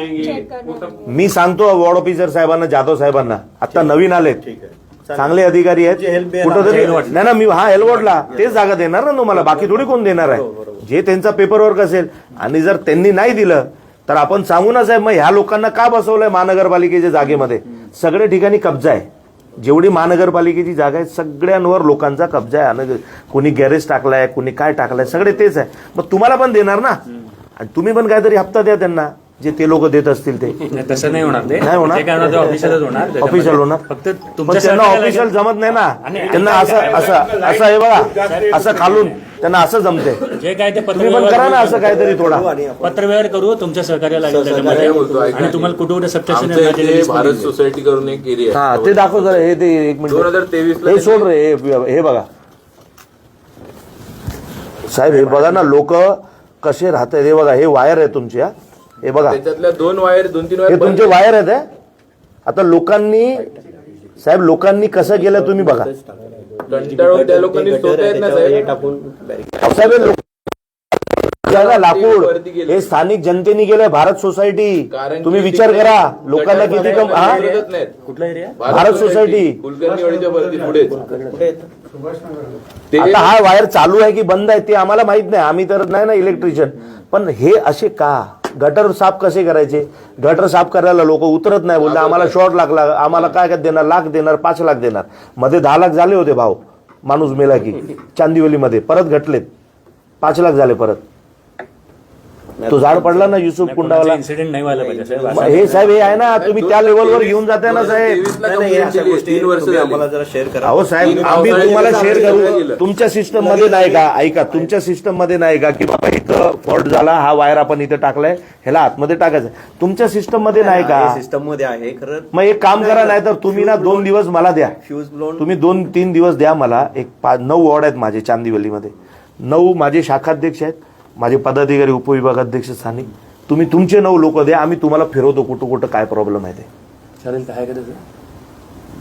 [SPEAKER 1] मी सांगतो वॉर्ड ऑफिसर साहेबांना, जाधव साहेबांना, आता नवीन आलेत चांगले अधिकारी आहेत, कुठंतरी नाही ना, मी हा एलवॉर्डला तेच जागा देणार ना तुम्हाला, बाकी थोडी कोण देणार आहे. जे त्यांचा पेपर वर्क असेल, आणि जर त्यांनी नाही दिलं तर आपण सांगू ना साहेब, मग ह्या लोकांना का बसवलंय महानगरपालिकेच्या जागेमध्ये? सगळ्या ठिकाणी कब्जा आहे, जेवढी महानगरपालिकेची जागा आहे सगळ्यांवर लोकांचा कब्जा आहे. आणि कोणी गॅरेज टाकलाय, कोणी काय टाकलाय, सगळे तेच आहे. मग तुम्हाला पण देणार ना, आणि तुम्ही पण काहीतरी हप्ता द्या त्यांना, जे ते लोक देत असतील ते.
[SPEAKER 3] नाही, तसं नाही होणार. ते
[SPEAKER 1] नाही होणार.
[SPEAKER 3] ते काय होणार, ते ऑफिशियलच होणार.
[SPEAKER 1] ऑफिशियल होणार.
[SPEAKER 3] फक्त
[SPEAKER 1] पण
[SPEAKER 3] तुमच्या
[SPEAKER 1] त्यांना
[SPEAKER 3] सरकारला
[SPEAKER 1] ऑफिशियल जमत नाही ना,
[SPEAKER 3] आणि-
[SPEAKER 1] त्यांना असं हे बघा, असं खालून त्यांना असं जमते.
[SPEAKER 3] जे काय ते
[SPEAKER 1] तुम्ही पण करा ना असं काहीतरी थोडा.
[SPEAKER 8] आणि आपण
[SPEAKER 3] पत्रव्यवहार करू, तुमच्या सहकार्य लागेल
[SPEAKER 4] काय
[SPEAKER 3] त्याच्यामध्ये.
[SPEAKER 4] बोलतो ऐका
[SPEAKER 3] आणि
[SPEAKER 4] ना.
[SPEAKER 3] तुम्हाला कुठे कुठे सबस्टेशन
[SPEAKER 4] आमच्या इथे भारत सोसायटी करून एक एरिया
[SPEAKER 1] हा ते दाखव जरा. हे ते एक मिनिट
[SPEAKER 4] 2023
[SPEAKER 1] हे सोड रे. हे बघा साहेब, हे बघा ना लोक कसे राहत आहेत. हे बघा, हे वायर आहे तुमची. हा हे बघा,
[SPEAKER 4] त्याच्यातल्या 2 वायर 2-3
[SPEAKER 1] हे
[SPEAKER 4] वायर
[SPEAKER 1] तुमचे वायर आहेत. आता लोकांनी साहेब, लोकांनी कसं केलं तुम्ही बघा.
[SPEAKER 4] कंटाळून त्या लोकांनी स्वतः आहेत ना
[SPEAKER 8] त्याच्यावर हे
[SPEAKER 4] साहेब.
[SPEAKER 8] टाकून
[SPEAKER 1] साहेब, हे लाकूड हे स्थानिक जनतेने केलंय. भारत सोसायटी,
[SPEAKER 4] कारण
[SPEAKER 1] तुम्ही
[SPEAKER 4] की
[SPEAKER 1] विचार
[SPEAKER 4] तिकडे
[SPEAKER 1] करा लोकांना
[SPEAKER 4] गटार
[SPEAKER 1] किती
[SPEAKER 4] बांधायला
[SPEAKER 1] कम. हा
[SPEAKER 4] मिळत नाहीत.
[SPEAKER 3] कुठला एरिया?
[SPEAKER 1] भारत सोसायटी.
[SPEAKER 4] कुलकर्णीवाडीच्या वरती पुढेच ते
[SPEAKER 1] आता हा वायर चालू आहे की बंद आहे ते आम्हाला माहित नाही. आम्ही तर नाही ना इलेक्ट्रिशियन. पण हे असे का गटर साफ कसे करायचे? गटर साफ करायला लोक उतरत नाही. बोलले आम्हाला शॉर्ट लागला, आम्हाला काय देणार, लाख देणार, 5 लाख देणार. मध्ये 10 लाख झाले होते भाव. माणूस मेला की चांदिवलीमध्ये परत घटलेत. 5 लाख झाले परत. तो झाड पडला ना युसुफ कुंडावाला.
[SPEAKER 3] इन्सिडेंट नाही व्हायला पाहिजे साहेब.
[SPEAKER 1] मग हे साहेब हे आहे ना, तुम्ही त्या लेवलवर घेऊन जाताय ना साहेब.
[SPEAKER 4] 23 ला
[SPEAKER 8] नाही, नाही,
[SPEAKER 4] complaint
[SPEAKER 8] अशा
[SPEAKER 4] केली.
[SPEAKER 8] गोष्टी
[SPEAKER 4] 3 वर्ष
[SPEAKER 8] तुम्ही
[SPEAKER 4] झाली.
[SPEAKER 8] आम्हाला जरा शेअर करा.
[SPEAKER 1] अहो साहेब,
[SPEAKER 4] तीन
[SPEAKER 1] आम्ही
[SPEAKER 4] पावसाळ्यात
[SPEAKER 1] तुम्हाला शेअर
[SPEAKER 4] गेलं.
[SPEAKER 1] करू. तुमच्या सिस्टम मध्ये नाही का? ऐका, तुमच्या सिस्टम मध्ये नाही का की बाबा इथं फॉल्ट झाला, हा वायर आपण इथं टाकलाय, ह्याला आतमध्ये टाकायचं. तुमच्या सिस्टम मध्ये नाही का?
[SPEAKER 8] सिस्टम मध्ये आहे खरं.
[SPEAKER 1] मग एक काम करा, नाही तर तुम्ही ना 2 दिवस मला द्या.
[SPEAKER 8] फ्यूज ब्लोन
[SPEAKER 1] तुम्ही 2-3 दिवस द्या मला. 9 वॉर्ड आहेत माझे चांदिवलीमध्ये. 9 माझे शाखाध्यक्ष आहेत, माझे पदाधिकारी उपविभागाध्यक्ष स्थानिक. तुम्ही तुमचे 9 लोक द्या. आम्ही तुम्हाला फिरवतो कुठं कुठं काय प्रॉब्लेम आहे ते.
[SPEAKER 3] चालेल, काय करायचं?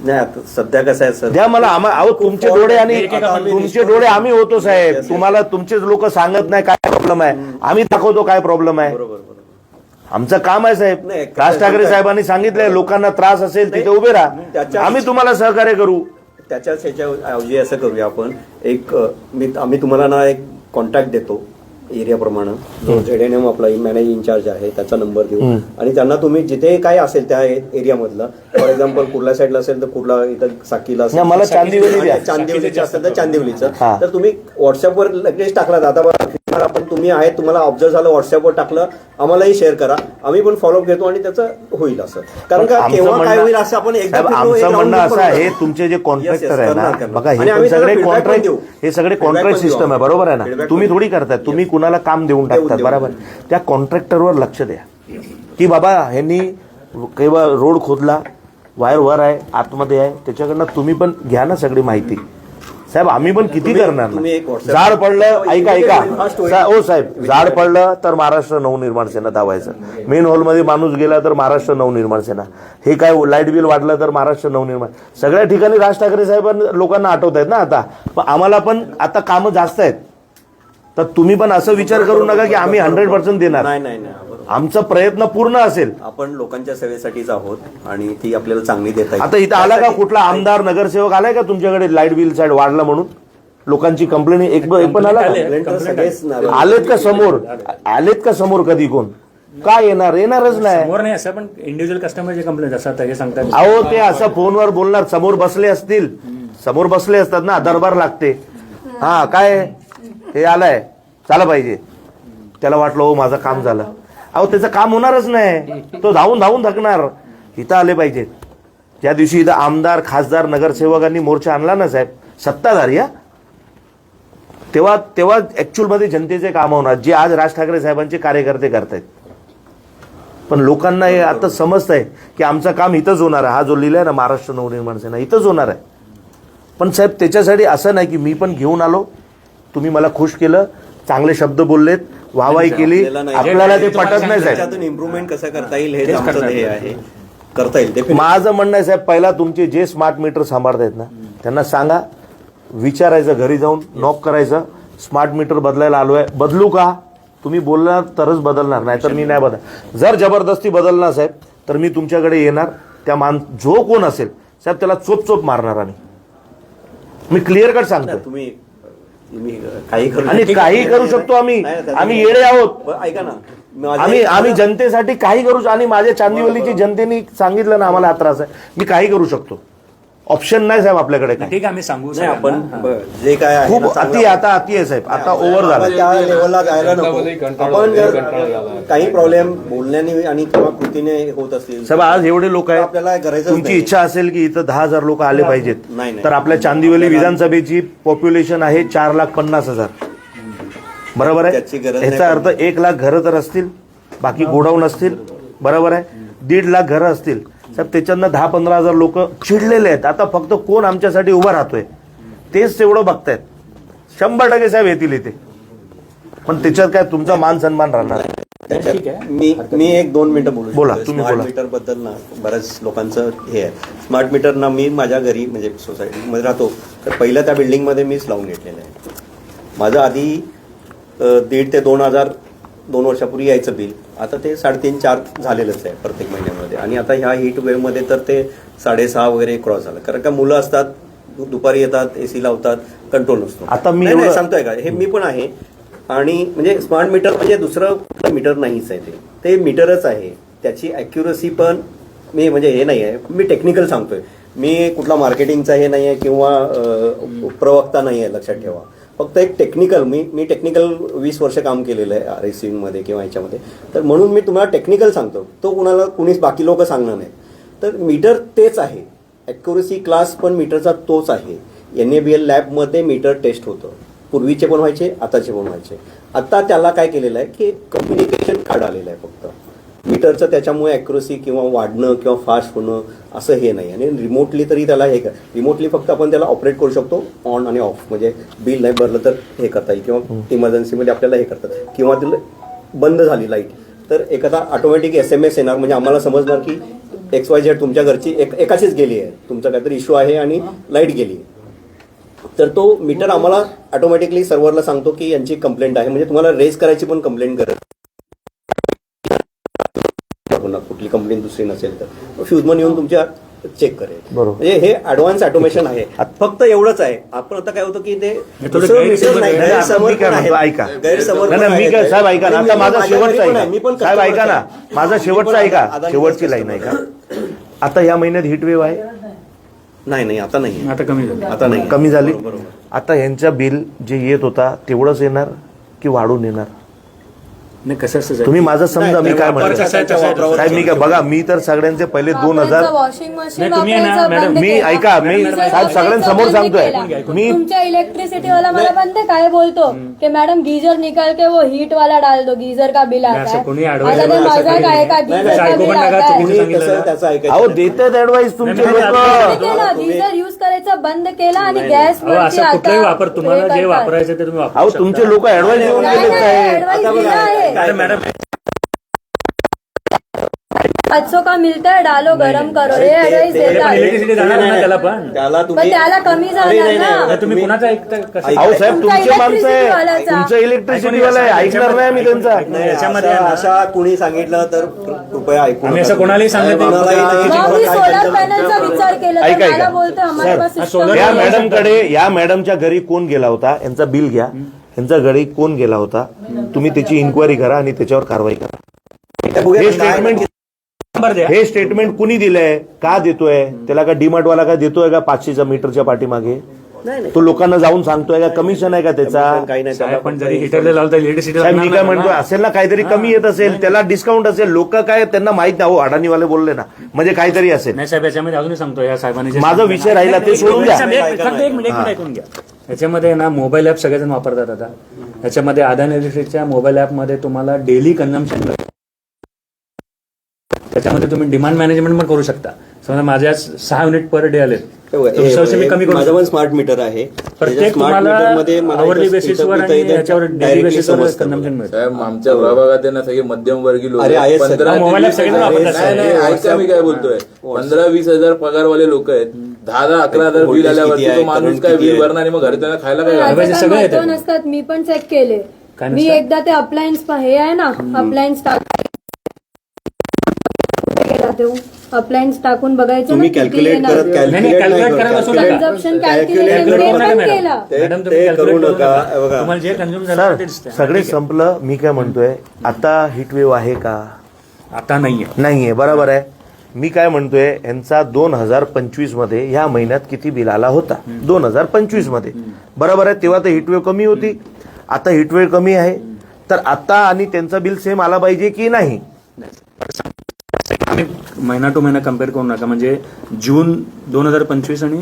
[SPEAKER 8] नाही आता सध्या कसं आहे सर,
[SPEAKER 1] द्या मला. अहो तुमचे डोळे आणि तुमचे डोळे आम्ही होतो साहेब. तुम्हाला तुमचेच लोक सांगत नाही काय प्रॉब्लेम आहे, आम्ही दाखवतो काय प्रॉब्लेम आहे.
[SPEAKER 8] बरोबर.
[SPEAKER 1] आमचं काम आहे साहेब.
[SPEAKER 8] नाही,
[SPEAKER 1] राज ठाकरे साहेबांनी सांगितलंय लोकांना त्रास असेल तिथे उभे राहा, आम्ही तुम्हाला सहकार्य करू.
[SPEAKER 8] त्याच्याच ह्याच्याऐवजी असं करूया आपण आम्ही तुम्हाला ना एक कॉन्टॅक्ट देतो एरियाप्रमाणे. जो ZNM आपला मॅनेज इन्चार्ज आहे त्याचा नंबर देऊ आणि त्यांना तुम्ही जिथे काय असेल त्या एरियामधलं, फॉर एक्झाम्पल कुर्ला साईडला असेल तर कुर्ला, इथं साकीला असेल,
[SPEAKER 1] मला चांदिवली द्या.
[SPEAKER 8] चांदिवलीचं असेल तर चांदिवलीचं.
[SPEAKER 1] हा.
[SPEAKER 8] तर तुम्ही व्हॉट्सअपवर लगेच टाकला जाता बघा. आपण तुम्ही आहे, तुम्हाला ऑब्झर्व झालं, व्हॉट्सअपवर टाकलं, आम्हालाही शेअर करा. आम्ही पण फॉलोअप घेतो आणि त्याचं होईल असं. कारण का
[SPEAKER 1] आमचं
[SPEAKER 8] केव्हा काय
[SPEAKER 1] म्हणणं-
[SPEAKER 8] होईल असं आपण एकदा
[SPEAKER 1] साहेब,
[SPEAKER 8] फिरलो,
[SPEAKER 1] आमचं
[SPEAKER 8] एक round
[SPEAKER 1] म्हणणं असं
[SPEAKER 8] करू.
[SPEAKER 1] आहे, तुमचे जे कॉन्ट्रॅक्टर आहे ना,
[SPEAKER 8] करणार.
[SPEAKER 1] बघा हे
[SPEAKER 8] आणि
[SPEAKER 1] पण
[SPEAKER 8] आम्ही
[SPEAKER 1] सगळे
[SPEAKER 8] त्याला feedback पण
[SPEAKER 1] कॉन्ट्रॅक्ट,
[SPEAKER 8] देऊ.
[SPEAKER 1] हे सगळे
[SPEAKER 8] Feedback
[SPEAKER 1] कॉन्ट्रॅक्ट
[SPEAKER 8] पण देऊ.
[SPEAKER 1] सिस्टम आहे, बरोबर आहे ना.
[SPEAKER 8] Feedback
[SPEAKER 1] तुम्ही
[SPEAKER 8] पण
[SPEAKER 1] थोडी करताय, तुम्ही कुणाला काम देऊन टाकतात,
[SPEAKER 8] देऊ.
[SPEAKER 1] बरोबर. त्या कॉन्ट्रॅक्टरवर लक्ष द्या की बाबा ह्यांनी केव्हा रोड खोदला, वायर वर आहे, आतमध्ये आहे, त्याच्याकडनं तुम्ही पण घ्या ना सगळी माहिती. साहेब आम्ही पण किती करणार ना.
[SPEAKER 8] तुम्ही एक WhatsApp-
[SPEAKER 1] झाड पडलं, ऐका
[SPEAKER 8] Fast होईल.
[SPEAKER 1] हो साहेब, झाड पडलं तर महाराष्ट्र नवनिर्माण सेना धावायचं. मेन हॉलमध्ये माणूस गेला तर महाराष्ट्र नवनिर्माण सेना. हे काय लाईट बिल वाढलं तर महाराष्ट्र नवनिर्माण. सगळ्या ठिकाणी राज ठाकरे साहेबांना लोकांना आठवत आहेत ना आता. पण आम्हाला पण आता कामं जास्त आहेत. तर तुम्ही पण असं विचार करू नका की आम्ही 100% देणार.
[SPEAKER 8] नाही नाही नाही, बरोबर.
[SPEAKER 1] आमचा प्रयत्न पूर्ण असेल.
[SPEAKER 8] आपण लोकांच्या सेवेसाठीच आहोत आणि ती आपल्याला चांगली देता येईल.
[SPEAKER 1] आता इथं आला का कुठला आमदार नगरसेवक आलाय का तुमच्याकडे लाईट बिल साईड वाढलं म्हणून लोकांची कंप्लेंट एक पण आला का?
[SPEAKER 8] Complaint तर सगळेच नावे-
[SPEAKER 1] आलेत का समोर? आलेत का समोर कधी कोण? काय येणारच नाही.
[SPEAKER 3] समोर नाही असं, पण इंडिव्हिज्युअल कस्टमरचे कंप्लेंट असतात हे सांगतात.
[SPEAKER 1] अहो ते असं फोनवर बोलणार, समोर बसले असतील, समोर बसले असतात ना, दरबार लागते. हा काय हे आलाय, चाला पाहिजे. त्याला वाटलं हो माझं काम झालं. अहो त्याचं काम होणारच नाही, तो धावून थकणार. इथं आले पाहिजेत. ज्या दिवशी इथं आमदार, खासदार, नगरसेवकांनी मोर्चा आणला ना साहेब, सत्ताधारी, तेव्हा ऍक्च्युअल मध्ये जनतेचे काम होणार, जे आज राज ठाकरे साहेबांचे कार्यकर्ते करतायत. पण लोकांना हे आता समजतंय की आमचं काम इथंच होणार आहे. हा जो लिहिलाय ना महाराष्ट्र नवनिर्माण सेना, इथंच होणार आहे. पण साहेब त्याच्यासाठी असं नाही की मी पण घेऊन आलो, तुम्ही मला खुश केलं, चांगले शब्द बोललेत, वाहवाही केली, आपल्याला ते पटत नाही साहेब.
[SPEAKER 8] त्याच्यातून इम्प्रुव्हमेंट कसं करता येईल हे आमचं ध्येय आहे. करता येईल ते.
[SPEAKER 1] माझं म्हणणं आहे साहेब, पहिला तुमचे जे स्मार्ट मीटर सांभाळतायत ना त्यांना सांगा, विचारायचं, घरी जाऊन नॉक करायचं, स्मार्ट मीटर बदलायला आलोय, बदलू का? तुम्ही बोलणार तरच बदलणार, नाही तर मी नाही बदल. जर जबरदस्ती बदलणार साहेब तर मी तुमच्याकडे येणार. त्या जो कोण असेल साहेब त्याला चोप मारणार आम्ही. मी क्लिअर कट सांगतो.
[SPEAKER 8] तुम्ही काही करू
[SPEAKER 1] आणि काही करू शकतो आम्ही येडे आहोत.
[SPEAKER 8] ऐका ना,
[SPEAKER 1] आम्ही जनतेसाठी काही करू. आणि माझ्या चांदिवलीची जनतेने सांगितलं ना आम्हाला हा त्रास आहे, मी काही करू शकतो. ऑप्शन नाही साहेब आपल्याकडे. काय
[SPEAKER 3] ठीक आहे, आम्ही सांगू
[SPEAKER 8] नाही, आपण जे काय आहे
[SPEAKER 1] खूप
[SPEAKER 8] ना, चांगलं-
[SPEAKER 1] अति आहे साहेब, आता ओव्हर झालं.
[SPEAKER 8] आपण त्या लेवलला जायला नको. आपण जर काही प्रॉब्लेम बोलण्याने आणि किंवा कृतीने होत असतील
[SPEAKER 1] साहेब आज एवढे लोक आहेत,
[SPEAKER 8] आपल्याला गरज
[SPEAKER 1] तुमची इच्छा असेल की इथं 10,000 लोक आले पाहिजेत,
[SPEAKER 8] नाही.
[SPEAKER 1] तर आपल्या चांदिवली विधानसभेची पॉप्युलेशन आहे 4,50,000. बरोबर
[SPEAKER 8] त्याची
[SPEAKER 1] आहे.
[SPEAKER 8] गरज नाही
[SPEAKER 1] याचा अर्थ 1 लाख घरं तर असतील, बाकी गोडाऊन असतील, बरोबर आहे. 1.5 लाख घरं असतील साहेब, त्याच्यातनं 10-15 हजार लोक चिडलेले आहेत. आता फक्त कोण आमच्यासाठी उभा राहतोय तेच तेवढं बघतायत. 100% साहेब येतील इथे, पण त्याच्यात काय तुमचा मान सन्मान राहणार आहे.
[SPEAKER 8] मी 1-2 मिनिटं
[SPEAKER 1] बोला, तुम्ही
[SPEAKER 8] स्मार्ट
[SPEAKER 1] बोला.
[SPEAKER 8] मीटर बद्दल ना बऱ्याच लोकांचं हे आहे. स्मार्ट मीटर ना मी माझ्या घरी म्हणजे सोसायटीमध्ये राहतो, तर पहिल्या त्या बिल्डिंगमध्ये मीच लावून घेतलेलं आहे. माझं आधी 1,500 ते 2,000 वर्षापूर्वी यायचं बिल, आता ते 3.5-4 झालेलंच आहे प्रत्येक महिन्यामध्ये. आणि आता ह्या हीट वेव्हमध्ये तर ते 6.5 वगैरे क्रॉस झालं, कारण का मुलं असतात, दुपारी येतात, एसी लावतात, कंट्रोल नसतो.
[SPEAKER 1] आता मी
[SPEAKER 8] नाही,
[SPEAKER 1] एवढं-
[SPEAKER 8] सांगतोय का, हे मी पण आहे. आणि म्हणजे स्मार्ट मीटर म्हणजे दुसरं मीटर नाहीच आहे, ते मीटरच आहे. त्याची ॲक्युरसी पण मी म्हणजे हे नाही आहे, मी टेक्निकल सांगतोय, मी कुठला मार्केटिंगचा हे नाही आहे किंवा प्रवक्ता नाही आहे, लक्षात ठेवा. फक्त एक टेक्निकल, मी टेक्निकल 20 वर्ष काम केलेलं आहे रेसिंगमध्ये किंवा ह्याच्यामध्ये, तर म्हणून मी तुम्हाला टेक्निकल सांगतो, तो कुणीच बाकी लोक सांगणार नाही. तर मीटर तेच आहे, ॲक्युरसी क्लास पण मीटरचा तोच आहे. NABL लॅबमध्ये मीटर टेस्ट होतं, पूर्वीचे पण व्हायचे, आताचे पण व्हायचे. आता त्याला काय केलेलं आहे की कम्युनिकेशन कार्ड आलेलं आहे फक्त मीटरचं, त्याच्यामुळे ॲक्युरसी किंवा वाढणं किंवा फास्ट होणं असं हे नाही. आणि रिमोटली तरी त्याला हे रिमोटली फक्त आपण त्याला ऑपरेट करू शकतो, ऑन आणि ऑफ, म्हणजे बिल नाही भरलं तर हे करता येईल, किंवा इमर्जन्सीमध्ये आपल्याला हे करतात, किंवा तिला बंद झाली लाईट तर एखादा ऑटोमॅटिक SMS येणार, म्हणजे आम्हाला समजणार की XYZ तुमच्या घरची एकाचीच गेली आहे, तुमचा काहीतरी इश्यू आहे आणि लाईट गेली. तर तो मीटर आम्हाला ऑटोमॅटिकली सर्व्हरला सांगतो की यांची कंप्लेंट आहे, म्हणजे तुम्हाला रेज करायची पण कंप्लेंट करत, कुठली कंप्लेंट दुसरी नसेल तर फ्युजमन येऊन तुमच्या चेक करेल.
[SPEAKER 1] बरोबर.
[SPEAKER 8] म्हणजे हे ऍडव्हान्स ऑटोमेशन आहे. फक्त एवढंच आहे. आपण आता काय होतं की ते
[SPEAKER 3] थोडं
[SPEAKER 8] दुसरं मीटर नाही,
[SPEAKER 1] नाही,
[SPEAKER 8] गैरसमज
[SPEAKER 1] मी काय
[SPEAKER 8] पण
[SPEAKER 1] म्हणतो,
[SPEAKER 8] आहे.
[SPEAKER 1] ऐका.
[SPEAKER 8] गैरसमज
[SPEAKER 1] नाही,
[SPEAKER 8] पण
[SPEAKER 1] नाही, मी
[SPEAKER 8] आहे.
[SPEAKER 1] काय साहेब ऐका ना, आता माझा
[SPEAKER 8] माझ्या
[SPEAKER 1] शेवटचा
[SPEAKER 8] घरी पण
[SPEAKER 1] ऐका
[SPEAKER 8] आहे. मी पण
[SPEAKER 1] साहेब, ऐका ना, माझा शेवटचा ऐका,
[SPEAKER 8] अदानी
[SPEAKER 1] शेवटची
[SPEAKER 8] customer
[SPEAKER 1] लाईन ऐका. आता या महिन्यात हीट वेव्ह आहे,
[SPEAKER 8] नाही आता नाही,
[SPEAKER 3] आता कमी झालं.
[SPEAKER 8] आता नाही,
[SPEAKER 1] कमी झाली.
[SPEAKER 8] बरोबर.
[SPEAKER 1] आता यांच्या बिल जे येत होता तेवढंच येणार की वाढून येणार?
[SPEAKER 3] नाही, कसं असतं
[SPEAKER 1] तुम्ही माझं समजा, मी काय
[SPEAKER 3] वापर
[SPEAKER 1] म्हणतो
[SPEAKER 3] कसा आहे, तसा आहे.
[SPEAKER 1] साहेब, मी काय बघा, मी तर सगळ्यांचे पहिले 2,000
[SPEAKER 5] वॉशिंग मशीन
[SPEAKER 3] नाही, तुम्ही आहे ना, मॅडम,
[SPEAKER 1] मी ऐका, मी साहेब सगळ्यांसमोर सांगतोय मी.
[SPEAKER 5] तुमच्या इलेक्ट्रिसिटी वाला मला बंद काय बोलतो की मॅडम गीजर निकाल के वो हीट वाला डाल दो, गीजर का बिल आता
[SPEAKER 3] असं
[SPEAKER 5] है.
[SPEAKER 3] कोणी
[SPEAKER 5] आता
[SPEAKER 3] advice
[SPEAKER 5] ते
[SPEAKER 3] असं
[SPEAKER 5] मजाक
[SPEAKER 3] काही
[SPEAKER 5] आहे का,
[SPEAKER 3] नाही.
[SPEAKER 5] गीजर का
[SPEAKER 3] ऐकू
[SPEAKER 5] बिल
[SPEAKER 3] पण नका,
[SPEAKER 5] आता है.
[SPEAKER 3] चुकीचं सांगितलं ना.
[SPEAKER 8] त्याचं
[SPEAKER 1] अहो
[SPEAKER 8] ऐकायचं.
[SPEAKER 1] देतात ऍडवाइस तुमचे
[SPEAKER 3] नाही,
[SPEAKER 1] लोक.
[SPEAKER 5] बंद केलं, गीजर युज करायचं बंद केलं आणि गॅस
[SPEAKER 3] अहो, असं कुठलाही वापर तुम्हाला जे वापरायचं ते तुम्ही वापरू
[SPEAKER 1] अहो
[SPEAKER 3] शकता.
[SPEAKER 1] तुमचे लोक ऍडवाइस देऊन
[SPEAKER 5] नाही,
[SPEAKER 1] गेलेत
[SPEAKER 5] नाही,
[SPEAKER 1] साहेब.
[SPEAKER 5] advice
[SPEAKER 8] आता बघा,
[SPEAKER 5] दिला आहे.
[SPEAKER 8] काय-
[SPEAKER 3] मॅडम,
[SPEAKER 5] 500 का मिलता है, डालो गरम करो, हे advice
[SPEAKER 3] पण
[SPEAKER 5] देतात.
[SPEAKER 3] इलेक्ट्रिसिटी जाणार ना त्याला पण.
[SPEAKER 8] त्याला
[SPEAKER 5] पण त्याला कमी जाणार ना.
[SPEAKER 3] नाही, तुम्ही कुणाचं ऐकता कसं?
[SPEAKER 1] अहो साहेब,
[SPEAKER 5] तुमचा
[SPEAKER 1] तुमचे माणसं आहे,
[SPEAKER 5] electricity वाल्याचा.
[SPEAKER 1] तुमचं इलेक्ट्रिसिटी वाला आहे, ऐकणार नाही मी त्यांचा.
[SPEAKER 3] नाही, याच्यामध्ये आहे ना,
[SPEAKER 8] अशा कुणी सांगितलं तर कृपया ऐकू
[SPEAKER 3] आम्ही
[SPEAKER 8] नका.
[SPEAKER 3] असं कोणालाही सांगत नाही.
[SPEAKER 8] कोणालाही नाही.
[SPEAKER 5] मग मी सोलर पॅनलचा विचार केला
[SPEAKER 1] ऐका,
[SPEAKER 5] तर मला
[SPEAKER 1] ऐका.
[SPEAKER 5] बोलतो हमारे पास
[SPEAKER 1] सर,
[SPEAKER 5] system
[SPEAKER 1] या
[SPEAKER 5] है.
[SPEAKER 1] मॅडमकडे, या मॅडमच्या घरी कोण गेला होता, यांचा बिल घ्या, यांच्या घरी कोण गेला होता, तुम्ही त्याची इन्क्वायरी करा आणि त्याच्यावर कारवाई करा.
[SPEAKER 8] बघूया
[SPEAKER 1] हे
[SPEAKER 8] काय-
[SPEAKER 1] स्टेटमेंट,
[SPEAKER 3] नंबर द्या.
[SPEAKER 1] हे स्टेटमेंट कुणी दिलंय, का देतोय, त्याला का डीमार्ट वाला का देतोय का 500च्या मीटरच्या पाठीमागे,
[SPEAKER 8] नाही
[SPEAKER 1] तो लोकांना जाऊन सांगतोय का, कमिशन आहे का त्याचा?
[SPEAKER 8] काही नाही
[SPEAKER 3] साहेब, पण जरी हिटरला लावता इलेक्ट्रिसिटी
[SPEAKER 1] साहेब मी काय म्हणतोय, असेल ना काहीतरी कमी येत असेल, त्याला डिस्काउंट असेल, लोक काय त्यांना माहित नाही. हो, अडाणीवाले बोलले ना, म्हणजे काहीतरी असेल.
[SPEAKER 3] नाही साहेब, याच्यामध्ये अजूनही सांगतो या साहेबांनी जे
[SPEAKER 1] माझा
[SPEAKER 3] सांगितलं
[SPEAKER 1] विषय राहिला, ते सोडून द्या.
[SPEAKER 3] फक्त एक मिनिट ऐकून घ्या. याच्यामध्ये ना मोबाईल ॲप सगळेजण वापरतात आता. याच्यामध्ये अदानी इलेक्ट्रिकच्या मोबाईल ॲपमध्ये तुम्हाला डेली कन्झम्पशन, त्याच्यामध्ये तुम्ही डिमांड मॅनेजमेंट पण करू शकता. समजा माझ्या 6 युनिट पर डे आले, तुमच्याविषयी मी कमी करू
[SPEAKER 8] माझं पण
[SPEAKER 3] शकतो.
[SPEAKER 8] स्मार्ट मीटर आहे.
[SPEAKER 3] प्रत्येक तुम्हाला आवरली बेसिसवर आणि याच्यावर डेली बेसिसवर कन्झम्पशन मिळतं.
[SPEAKER 4] साहेब, आमच्या प्रभागात आहे ना सगळे मध्यमवर्गीय लोक
[SPEAKER 8] अरे, आहेत, सर.
[SPEAKER 3] मोबाईल ॲप सगळेजण वापरतात.
[SPEAKER 4] नाही नाही, ऐका मी काय बोलतोय, 15-20 हजार पगारवाले लोक आहेत, 10-11 हजार बिल आल्यावरती तो माणूस काय बिल भरणार आणि मग घरी त्यांना खायला काय घालणार?
[SPEAKER 5] असं
[SPEAKER 3] सगळं
[SPEAKER 5] काय
[SPEAKER 3] येतं.
[SPEAKER 5] महत्व नसतात, मी पण चेक केले.
[SPEAKER 3] काय
[SPEAKER 5] मी
[SPEAKER 3] नसतं?
[SPEAKER 5] एकदा ते अप्लायन्स हे आहे ना, अप्लायन्स अप्लायन्स टाकून बघायचं
[SPEAKER 8] तुम्ही
[SPEAKER 5] ना किती
[SPEAKER 8] कॅल्क्युलेट
[SPEAKER 5] येणार.
[SPEAKER 8] करत
[SPEAKER 3] नाही, नाही, calculate करायला बसू नका.
[SPEAKER 5] Consumption
[SPEAKER 8] Calculate
[SPEAKER 5] calculation
[SPEAKER 8] करू
[SPEAKER 5] ते
[SPEAKER 8] नका,
[SPEAKER 5] पण
[SPEAKER 3] मॅडम.
[SPEAKER 5] केलं.
[SPEAKER 3] मॅडम,
[SPEAKER 8] ते
[SPEAKER 3] तुम्ही
[SPEAKER 8] करू
[SPEAKER 3] calculate
[SPEAKER 8] नका. बघा.
[SPEAKER 3] तुम्हाला जे कन्झ्युम झालं
[SPEAKER 1] सर,
[SPEAKER 3] ते दिसतं.
[SPEAKER 1] सगळे संपलं. मी काय म्हणतोय, आता हीट वेव्ह आहे का?
[SPEAKER 3] आता नाहीये.
[SPEAKER 1] नाहीये, बरोबर आहे. मी काय म्हणतोय, यांचा 2025 मध्ये ह्या महिन्यात किती बिल आला होता? 2025 मध्ये, बरोबर आहे. तेव्हा तर हीटवेव्ह कमी होती, आता हीटवेव्ह कमी आहे. तर आता आणि त्यांचा बिल सेम आला पाहिजे की नाही?
[SPEAKER 3] तुम्ही महिना टू महिना कम्पेअर करू नका. म्हणजे जून 2025 आणि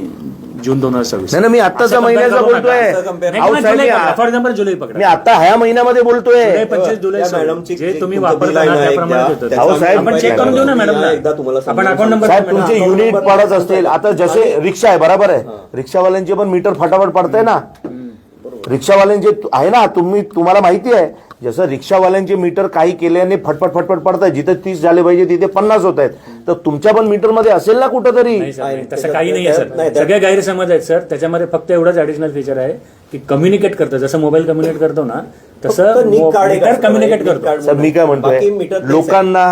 [SPEAKER 3] जून 2026.
[SPEAKER 1] नाही ना, मी आत्ताचा महिन्याचा बोलतोय. अहो साहेब,
[SPEAKER 3] फॉर एक्झाम्पल जुलै
[SPEAKER 1] मी
[SPEAKER 3] पकडा.
[SPEAKER 1] आता ह्या महिन्यामध्ये बोलतोय.
[SPEAKER 3] जुलै 25 जुलै
[SPEAKER 8] त्या मॅडमची
[SPEAKER 3] जे तुम्ही
[SPEAKER 8] तुमचं
[SPEAKER 3] वापरता
[SPEAKER 8] बिल आहे
[SPEAKER 3] ना
[SPEAKER 8] ना,
[SPEAKER 3] त्याप्रमाणे
[SPEAKER 8] एकदा
[SPEAKER 3] होतं.
[SPEAKER 8] त्याचा
[SPEAKER 1] अहो साहेब,
[SPEAKER 3] आपण चेक करून देऊ ना मॅडम.
[SPEAKER 8] एकदा तुम्हाला
[SPEAKER 3] आपण अकाउंट नंबर
[SPEAKER 1] साहेब तुमचे युनिट पडत असतील. आता जसे रिक्षा आहे, बरोबर आहे, रिक्षावाल्यांचे पण मीटर फटाफट पडतंय ना. रिक्षावाल्यांचे आहे ना, तुम्हाला माहिती आहे, जसं रिक्षावाल्यांचे मीटर काही केल्याने फटफट फटफट पडत आहे. जिथे 30 झाले पाहिजे तिथे 50 होत आहेत. तर तुमच्या पण मीटर मध्ये असेल ना कुठंतरी.
[SPEAKER 3] नाही सर, नाही, तसं काही नाही आहे सर. सगळे गैरसमज आहेत सर. त्याच्यामध्ये फक्त एवढंच ऍडिशनल फीचर आहे की कम्युनिकेट करतं. जसं मोबाईल कम्युनिकेट करतो ना तसं मीटर कम्युनिकेट करतो.
[SPEAKER 1] सर मी काय म्हणतोय, लोकांना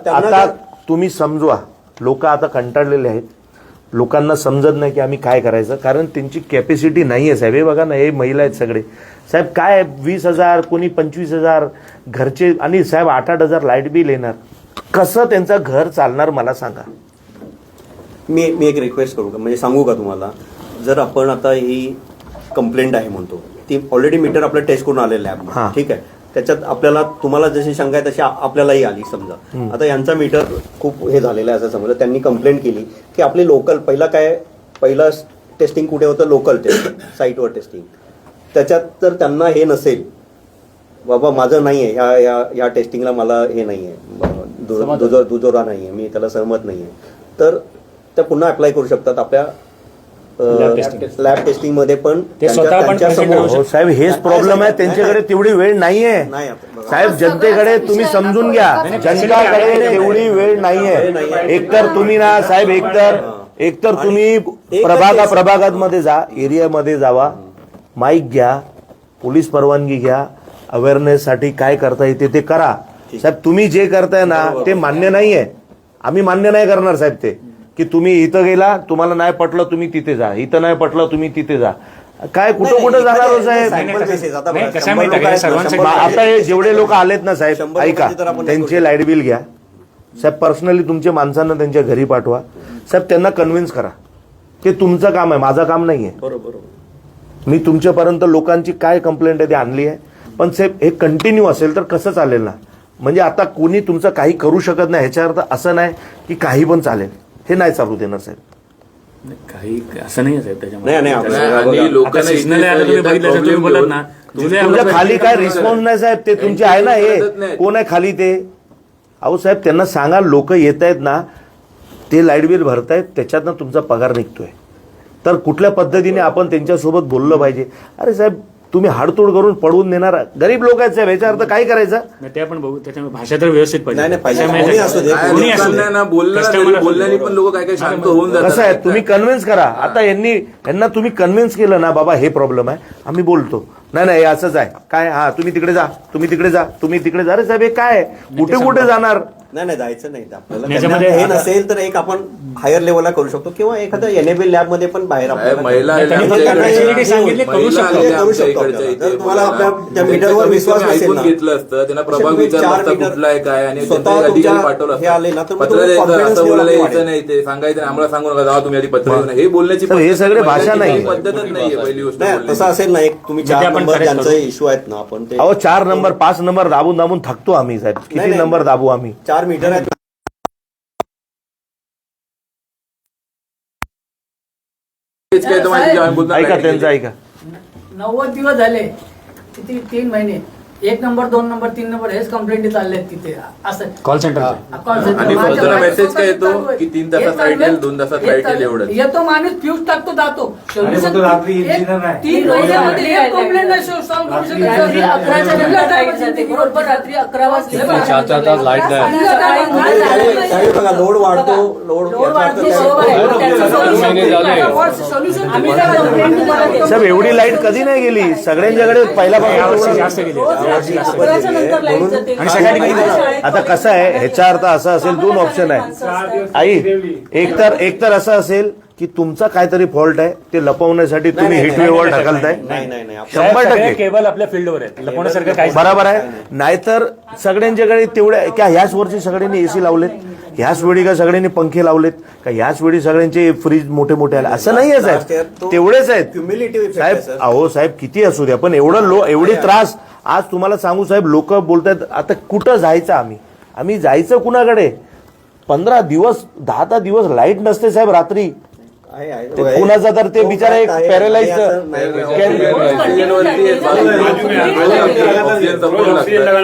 [SPEAKER 1] आता तुम्ही समजवा. लोक आता कंटाळलेले आहेत. लोकांना समजत नाही की आम्ही काय करायचं, कारण त्यांची कॅपॅसिटी नाही आहे साहेब. हे बघा ना, हे महिला आहेत सगळे साहेब. काय 20,000 कोणी 25,000 घरचे, आणि साहेब 8,000 लाईट बिल येणार. कसं त्यांचं घर चालणार मला सांगा.
[SPEAKER 8] मी एक रिक्वेस्ट करू का, म्हणजे सांगू का तुम्हाला, जर आपण आता ही कंप्लेंट आहे म्हणतो, ती ऑलरेडी मीटर आपलं टेस्ट करून आलेलं आहे
[SPEAKER 1] हां.
[SPEAKER 8] ठीक आहे. त्याच्यात आपल्याला तुम्हाला जशी शंका आहे तशी आपल्यालाही आली. समजा आता यांचा मीटर खूप हे झालेलं आहे असं समजलं. त्यांनी कंप्लेंट केली की आपली लोकल पहिलं टेस्टिंग कुठे होतं, लोकल टेस्टिंग साईटवर टेस्टिंग. त्याच्यात जर त्यांना हे नसेल, बाबा माझं नाही आहे ह्या टेस्टिंगला, मला हे नाही आहे, दुजोरा नाही आहे, मी त्याला सहमत नाही आहे, तर त्या पुन्हा अप्लाय करू शकतात आपल्या लॅब टेस्टिंग मध्ये. पण
[SPEAKER 1] हो साहेब, हेच प्रॉब्लेम आहे. त्यांच्याकडे तेवढी वेळ नाहीये साहेब. जनतेकडे तुम्ही समजून घ्या, जनताकडे तेवढी वेळ नाहीये. एकतर तुम्ही ना साहेब, एकतर तुम्ही प्रभागात जा, एरियामध्ये जावा, माईक घ्या, पोलीस परवानगी घ्या, अवेअरनेससाठी काय करता येते ते करा. साहेब तुम्ही जे करताय ना ते मान्य नाहीये. आम्ही मान्य नाही करणार साहेब ते, की तुम्ही इथं गेला, तुम्हाला नाही पटलं तुम्ही तिथे जा, इथं नाही पटलं तुम्ही तिथे जा. काय कुठं जाणार हो साहेब. आता हे जेवढे लोक आलेत ना साहेब, ऐका, त्यांचे लाईट बिल घ्या साहेब. पर्सनली तुमच्या माणसांना त्यांच्या घरी पाठवा साहेब. त्यांना कन्व्हिन्स करा की तुमचं काम आहे, माझं काम नाहीये.
[SPEAKER 8] बरोबर.
[SPEAKER 1] मी तुमच्यापर्यंत लोकांची काय कंप्लेंट आहे ती आणली आहे. पण साहेब हे कंटिन्यू असेल तर कसं चालेल ना. म्हणजे आता कोणी तुमचं काही करू शकत नाही, ह्याच्या अर्थ असं नाही की काही पण चालेल. हे नाही चालू देणार साहेब.
[SPEAKER 3] काही असं नाही साहेब त्याच्यामध्ये.
[SPEAKER 1] तुमच्या खाली काय रिस्पॉन्स नाही साहेब. ते तुमचे आहे ना, हे कोण आहे खाली ते. अहो साहेब त्यांना सांगा, लोक येत आहेत ना, ते लाईट बिल भरतायत, त्याच्यातनं तुमचा पगार निघतोय. तर कुठल्या पद्धतीने आपण त्यांच्यासोबत बोललं पाहिजे. अरे साहेब तुम्ही हाडतोड करून पडवून देणार गरीब लोक आहेत साहेब. याचा अर्थ काय करायचा.
[SPEAKER 3] ते आपण बघू. त्याच्यामुळे भाषा तर व्यवस्थित पाहिजे.
[SPEAKER 4] बोलल्याने पण लोक काय शांत होऊन जातात.
[SPEAKER 1] कसं आहे, तुम्ही कन्व्हिन्स करा. आता यांना तुम्ही कन्व्हिन्स केलं ना, बाबा हे प्रॉब्लेम आहे, आम्ही बोलतो. नाही असंच आहे काय, हा तुम्ही तिकडे जा, तुम्ही तिकडे जा, तुम्ही तिकडे जा. अरे साहेब हे काय, कुठे जाणार.
[SPEAKER 8] नाही जायचं नाही आपल्याला. हे नसेल तर एक आपण हायर लेवलला करू शकतो, किंवा एखाद्या एनएबीएल लॅब मध्ये पण बाहेर
[SPEAKER 4] महिला
[SPEAKER 8] तुम्हाला आपल्या मीटरवर विश्वास नसेल ना,
[SPEAKER 4] घेतलं असतं, त्यांना प्रभाग विचारला कुठला आहे काय, आणि अधिकारी पाठवलं
[SPEAKER 8] हे आले ना तर
[SPEAKER 4] पत्र द्यायचं, असं बोलायला यायचं नाही, ते सांगायचं आम्हाला सांगू नका, जावा तुम्ही आधी पत्र देऊ. हे बोलण्याची
[SPEAKER 1] हे सगळे भाषा नाही,
[SPEAKER 4] पद्धतच नाहीये. पहिली गोष्ट
[SPEAKER 8] तसं असेल ना, एक तुम्ही 4 नंबर ज्यांचे इश्यू आहेत ना, आपण ते
[SPEAKER 1] 4 नंबर 5 नंबर दाबून थकतो आम्ही साहेब. किती नंबर दाबू आम्ही.
[SPEAKER 8] 4 मीटर आहेत.
[SPEAKER 1] ऐका त्यांचं ऐका.
[SPEAKER 7] 90 दिवस झाले, किती 3 महिने 1 नंबर 2 नंबर 3 नंबर हेच कंप्लेंट चालले तिथे. असं
[SPEAKER 3] कॉल सेंटर.
[SPEAKER 4] आणि फक्त मेसेज काय येतो की 3 तासात लाईट येईल, 2 तासात लाईट येईल, एवढं
[SPEAKER 7] येतो माणूस, फ्यूज टाकतो, जातो. 3 महिन्यामध्ये एक कंप्लेंट नाही सॉल्व्ह करू शकत. रात्री 11 वाजता
[SPEAKER 9] 4 तास लाईट नाही.
[SPEAKER 8] बघा लोड वाढतो, लोड
[SPEAKER 1] साहेब एवढी लाईट कधी नाही गेली सगळ्यांच्याकडे. पहिला
[SPEAKER 3] जास्त गेली.
[SPEAKER 1] आता कसं आहे, ह्याचा अर्थ असा असेल, 2 ऑप्शन आहे आई. एकतर असं असेल की तुमचा काहीतरी फॉल्ट आहे, ते लपवण्यासाठी तुम्ही हिटवेवर ढकलताय. 100%
[SPEAKER 3] केबल आपल्या फील्डवर आहे, लपवण्यासारखं काही
[SPEAKER 1] बरोबर आहे. नाहीतर सगळ्यांच्याकडे तेवढ्या क्या ह्याच वर्षी सगळ्यांनी एसी लावलेत, ह्याच वेळी का सगळ्यांनी पंखे लावलेत का, ह्याच वेळी सगळ्यांचे फ्रीज मोठे मोठे आले, असं नाहीये साहेब. तेवढेच आहेत साहेब. अहो साहेब किती असू द्या, पण एवढी त्रास आज तुम्हाला सांगू साहेब. लोक बोलतात आता कुठं जायचं, आम्ही जायचं कुणाकडे. 15 दिवस 10 दिवस लाईट नसते साहेब रात्री.
[SPEAKER 8] आहे.
[SPEAKER 1] ते कुणाचा तर ते बिचारा एक पॅरालाइज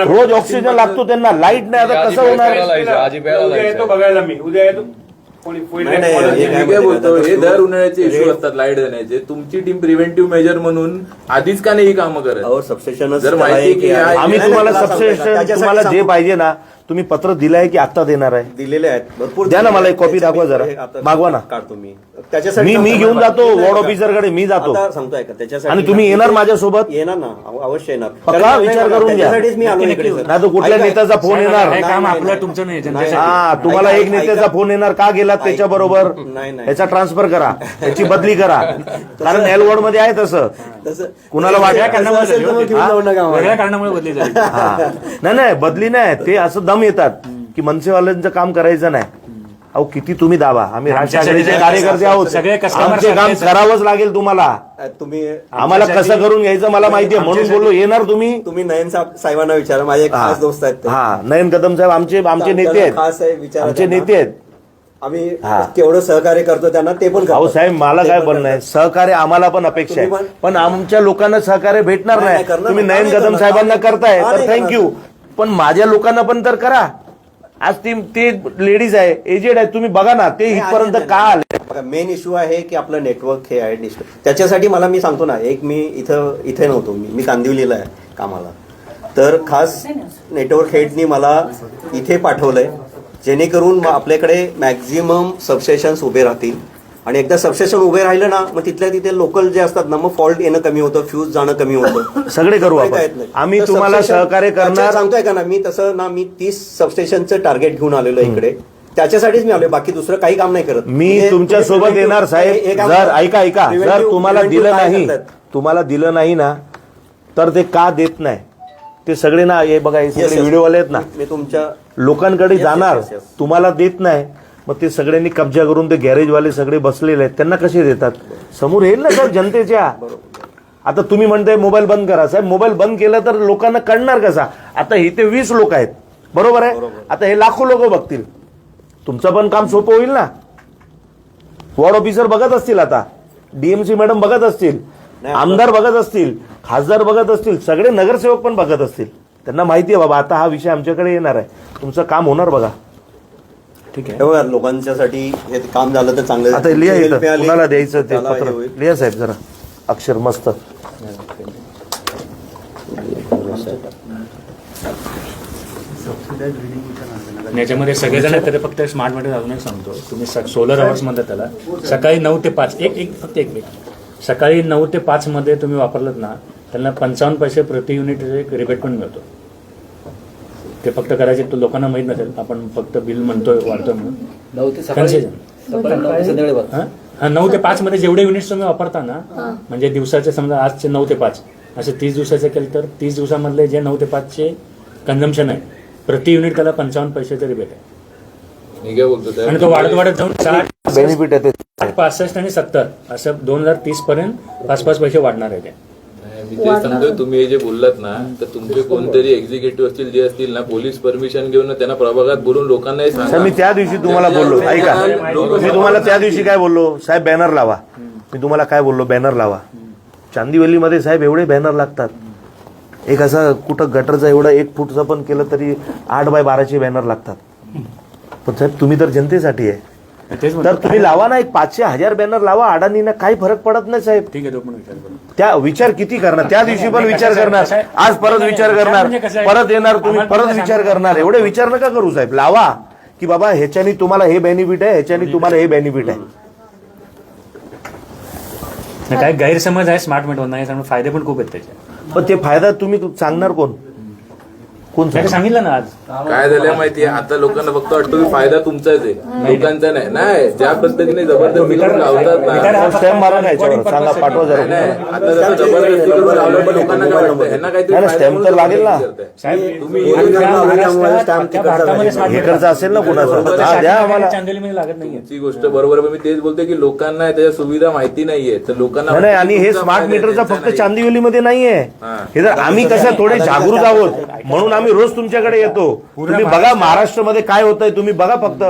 [SPEAKER 1] रोज ऑक्सिजन लागतो त्यांना, लाईट नाही आता कसं होणार.
[SPEAKER 6] उद्या येतो बघायला मी, उद्या येतो. कोणी
[SPEAKER 4] मी काय बोलतो, हे दर उन्हाळ्याचे इश्यू असतात लाईट देण्याचे. तुमची टीम प्रिव्हेंटिव्ह मेजर म्हणून आधीच का नाही ही कामं करत?
[SPEAKER 8] सबस्टेशन
[SPEAKER 4] जर माहिती की
[SPEAKER 1] आम्ही तुम्हाला सबस्टेशन तुम्हाला जे पाहिजे ना, तुम्ही पत्र दिलंय की आता देणार आहे?
[SPEAKER 8] दिलेले आहेत भरपूर.
[SPEAKER 1] द्या ना मला एक कॉपी दाखवा जरा, मागवा ना.
[SPEAKER 8] काढतो मी त्याच्यासाठी.
[SPEAKER 1] मी घेऊन जातो वॉर्ड ऑफिसरकडे, मी जातो.
[SPEAKER 8] आता सांगतोय का त्याच्यासाठी.
[SPEAKER 1] आणि तुम्ही येणार माझ्यासोबत?
[SPEAKER 8] येणार ना, अवश्य येणार.
[SPEAKER 1] पक्का विचार करून घ्या.
[SPEAKER 8] त्याच्यासाठीच मी आलो इकडे सर.
[SPEAKER 1] नाही तर कुठल्या नेत्याचा फोन येणार.
[SPEAKER 3] काम आपलं तुमचं नाही, जनतेसाठी.
[SPEAKER 1] हा, तुम्हाला एक नेत्याचा फोन येणार, का गेलात त्याच्या बरोबर,
[SPEAKER 8] नाही.
[SPEAKER 1] याचा ट्रान्सफर करा, याची बदली करा. कारण एल वॉर्ड मध्ये आहे तसं. कुणाला
[SPEAKER 3] वेगळ्या
[SPEAKER 1] वाटत
[SPEAKER 3] कारणामुळे बदली झाली.
[SPEAKER 1] नाही बदली नाही, ते असं दम येतात की मनसेवाल्यांचं काम करायचं नाही. अहो किती तुम्ही दावा, आम्ही राजकारणाचे कार्यकर्ते आहोत,
[SPEAKER 3] सगळे customer
[SPEAKER 1] आमचे काम करावंच लागेल तुम्हाला.
[SPEAKER 8] तुम्ही
[SPEAKER 1] आम्हाला कसं करून घ्यायचं मला माहितीये, म्हणून बोललो येणार तुम्ही.
[SPEAKER 8] नयन साहेबांना विचारा, माझे एक खास दोस्त आहेत ते.
[SPEAKER 1] हा, नयन कदम साहेब आमचे नेते आहेत,
[SPEAKER 8] खास आहे, विचारा
[SPEAKER 1] आमचे
[SPEAKER 8] त्यांना.
[SPEAKER 1] नेते आहेत.
[SPEAKER 8] आम्ही केवढं सहकार्य करतो त्यांना, ते पण
[SPEAKER 1] अहो
[SPEAKER 8] करतात.
[SPEAKER 1] साहेब मला काय बोलणं आहे, सहकार्य आम्हाला पण अपेक्षा आहे, पण आमच्या लोकांना सहकार्य भेटणार नाही. तुम्ही नयन कदम साहेबांना करताय तर थँक्यू, पण माझ्या लोकांना पण तर करा. आज ते लेडीज आहे, एजेड आहे, तुम्ही बघा ना ते इथपर्यंत का आले.
[SPEAKER 8] मेन इश्यू आहे की आपलं नेटवर्क हे आहे डिस्ट्रिक्ट. त्याच्यासाठी मी सांगतो ना, एक मी इथे नव्हतो, मी कांदिवलीला आहे कामाला, तर खास नेटवर्क हेडनी मला इथे पाठवलंय जेणेकरून आपल्याकडे मॅक्झिमम सबस्टेशन्स उभे राहतील. आणि एकदा सबस्टेशन उभे राहिलं ना, मग तिथल्या तिथे लोकल जे असतात ना, मग फॉल्ट येणं कमी होतं, फ्यूज जाणं कमी होतं.
[SPEAKER 1] सगळे करू आपण. आम्ही तुम्हाला सहकार्य करणार.
[SPEAKER 8] सांगतोय का ना, मी तसं ना, मी 30 सबस्टेशनचं टार्गेट घेऊन आलेलो इकडे. त्याच्यासाठीच मी आलोय, बाकी दुसरं काही काम नाही करत.
[SPEAKER 1] मी तुमच्या सोबत येणार साहेब. जर ऐका जर तुम्हाला दिलं नाही ना, तर ते का देत नाही ते सगळे ना, हे बघा हे सगळे व्हिडिओवाले आहेत ना,
[SPEAKER 8] मी तुमच्या
[SPEAKER 1] लोकांकडे जाणार, तुम्हाला देत नाही, मग ते सगळ्यांनी कब्जा करून ते गॅरेजवाले सगळे बसलेले आहेत, त्यांना कसे देतात? समोर येईल ना साहेब जनतेच्या. आता तुम्ही म्हणताय मोबाईल बंद करा, साहेब मोबाईल बंद केला तर लोकांना कळणार कसा? आता इथे 20 लोक आहेत, बरोबर आहे, आता हे लाखो लोक बघतील, तुमचं पण काम सोपं होईल ना. वॉर्ड ऑफिसर बघत असतील, आता डीएमसी मॅडम बघत असतील, आमदार बघत असतील, खासदार बघत असतील, सगळे नगरसेवक पण बघत असतील. त्यांना माहिती आहे बाबा आता हा विषय आमच्याकडे येणार आहे, तुमचं काम होणार बघा. ठीक आहे,
[SPEAKER 8] बघा लोकांच्यासाठी हे काम झालं तर चांगलं.
[SPEAKER 1] आता लिहा इथं, कुणाला द्यायचं ते पत्र लिहा साहेब, जरा अक्षर मस्त.
[SPEAKER 3] याच्यामध्ये सगळेजण आहेत, तरी फक्त स्मार्ट मीटर अजून एक सांगतो. तुम्ही सोलर अवर्स म्हणतात त्याला, सकाळी 9 ते 5 फक्त एक मिनिट, सकाळी 9 ते 5 मध्ये तुम्ही वापरलात ना, त्यांना 55 पैसे प्रति युनिट एक रिबेट पण मिळतो. ते फक्त करायचे, तो लोकांना माहित नसेल, आपण फक्त बिल म्हणतोय वाढतोय म्हणून. 9 ते 5 मध्ये जेवढे युनिट्स तुम्ही वापरता ना, म्हणजे दिवसाचे समजा आजचे 9 ते 5 असे 30 दिवसाचे केले तर 30 दिवसामधले जे 9 ते 5 चे कन्झम्पशन आहे प्रति युनिट त्याला 55 पैशाचं रिबेट आहे.
[SPEAKER 4] मी काय बोलतो,
[SPEAKER 3] आणि तो वाढत जाऊन 60
[SPEAKER 1] बेनिफिट आहे ते
[SPEAKER 3] 65 आणि 70 असं 2030 पर्यंत 5 पैसे वाढणार आहे ते.
[SPEAKER 4] मी ते सांगतोय, तुम्ही हे जे बोललात ना, तर तुमचे कोणतरी एक्झिक्युटिव्ह असतील जे असतील ना, पोलीस परमिशन घेऊन त्यांना प्रभागात बोलून लोकांना हे सांगा.
[SPEAKER 1] मी त्या दिवशी तुम्हाला बोललो, ऐका मी तुम्हाला त्या दिवशी काय बोललो, साहेब बॅनर लावा. मी तुम्हाला काय बोललो, बॅनर लावा. चांदिवलीमध्ये साहेब एवढे बॅनर लागतात, एक असा कुठं गटरचा एवढा 1 फूटचा पण केलं तरी 8 बाय 12चे बॅनर लागतात. पण साहेब तुम्ही तर जनतेसाठी आहे, तर तुम्ही लावा ना, एक 500-1000 बॅनर लावा. अडाणींना काही फरक पडत नाही साहेब.
[SPEAKER 3] ठीक आहे, तो पण विचार करू.
[SPEAKER 1] त्या विचार किती करणार, त्या दिवशी पण विचार करणार, आज परत विचार करणार, परत येणार तुम्ही परत विचार करणार. एवढे विचार नका करू साहेब, लावा की बाबा ह्याच्यानी तुम्हाला हे बेनिफिट आहे, ह्याच्यानी तुम्हाला हे बेनिफिट आहे.
[SPEAKER 3] काय गैरसमज आहे स्मार्ट मीटर नाही, त्यामुळे फायदे पण खूप आहेत त्याचे.
[SPEAKER 1] पण ते फायदा तुम्ही सांगणार कोण
[SPEAKER 3] सांगितलं ना आज.
[SPEAKER 4] काय झालं माहितीये, आता लोकांना फक्त वाटतो की फायदा तुमचाच आहे, लोकांचा नाही. ज्या पद्धतीने जबरदस्ती करून लावतात ना,
[SPEAKER 1] स्टॅम्प मारा नाही सांगा, पाठवा जरा.
[SPEAKER 4] आता जसं जबरदस्ती करून लावलं, पण लोकांना काय वाटतं, ह्यांना काहीतरी
[SPEAKER 1] स्टॅम्प तर लागेल ना,
[SPEAKER 4] तुम्ही
[SPEAKER 1] हे खर्च असेल ना कुणाचा, द्या आम्हाला.
[SPEAKER 3] चांदिवलीमध्ये लागत नाहीये
[SPEAKER 4] तुमची गोष्ट बरोबर आहे, मी तेच बोलतोय की लोकांना त्याच्या सुविधा माहिती नाहीये, तर लोकांना
[SPEAKER 1] नाही. आणि हे स्मार्ट मीटरचा फक्त चांदिवलीमध्ये नाहीये, हे जर आम्ही कसं थोडे जागृत आहोत म्हणून आम्ही रोज तुमच्याकडे येतो. तुम्ही बघा महाराष्ट्रामध्ये काय होतंय, तुम्ही बघा फक्त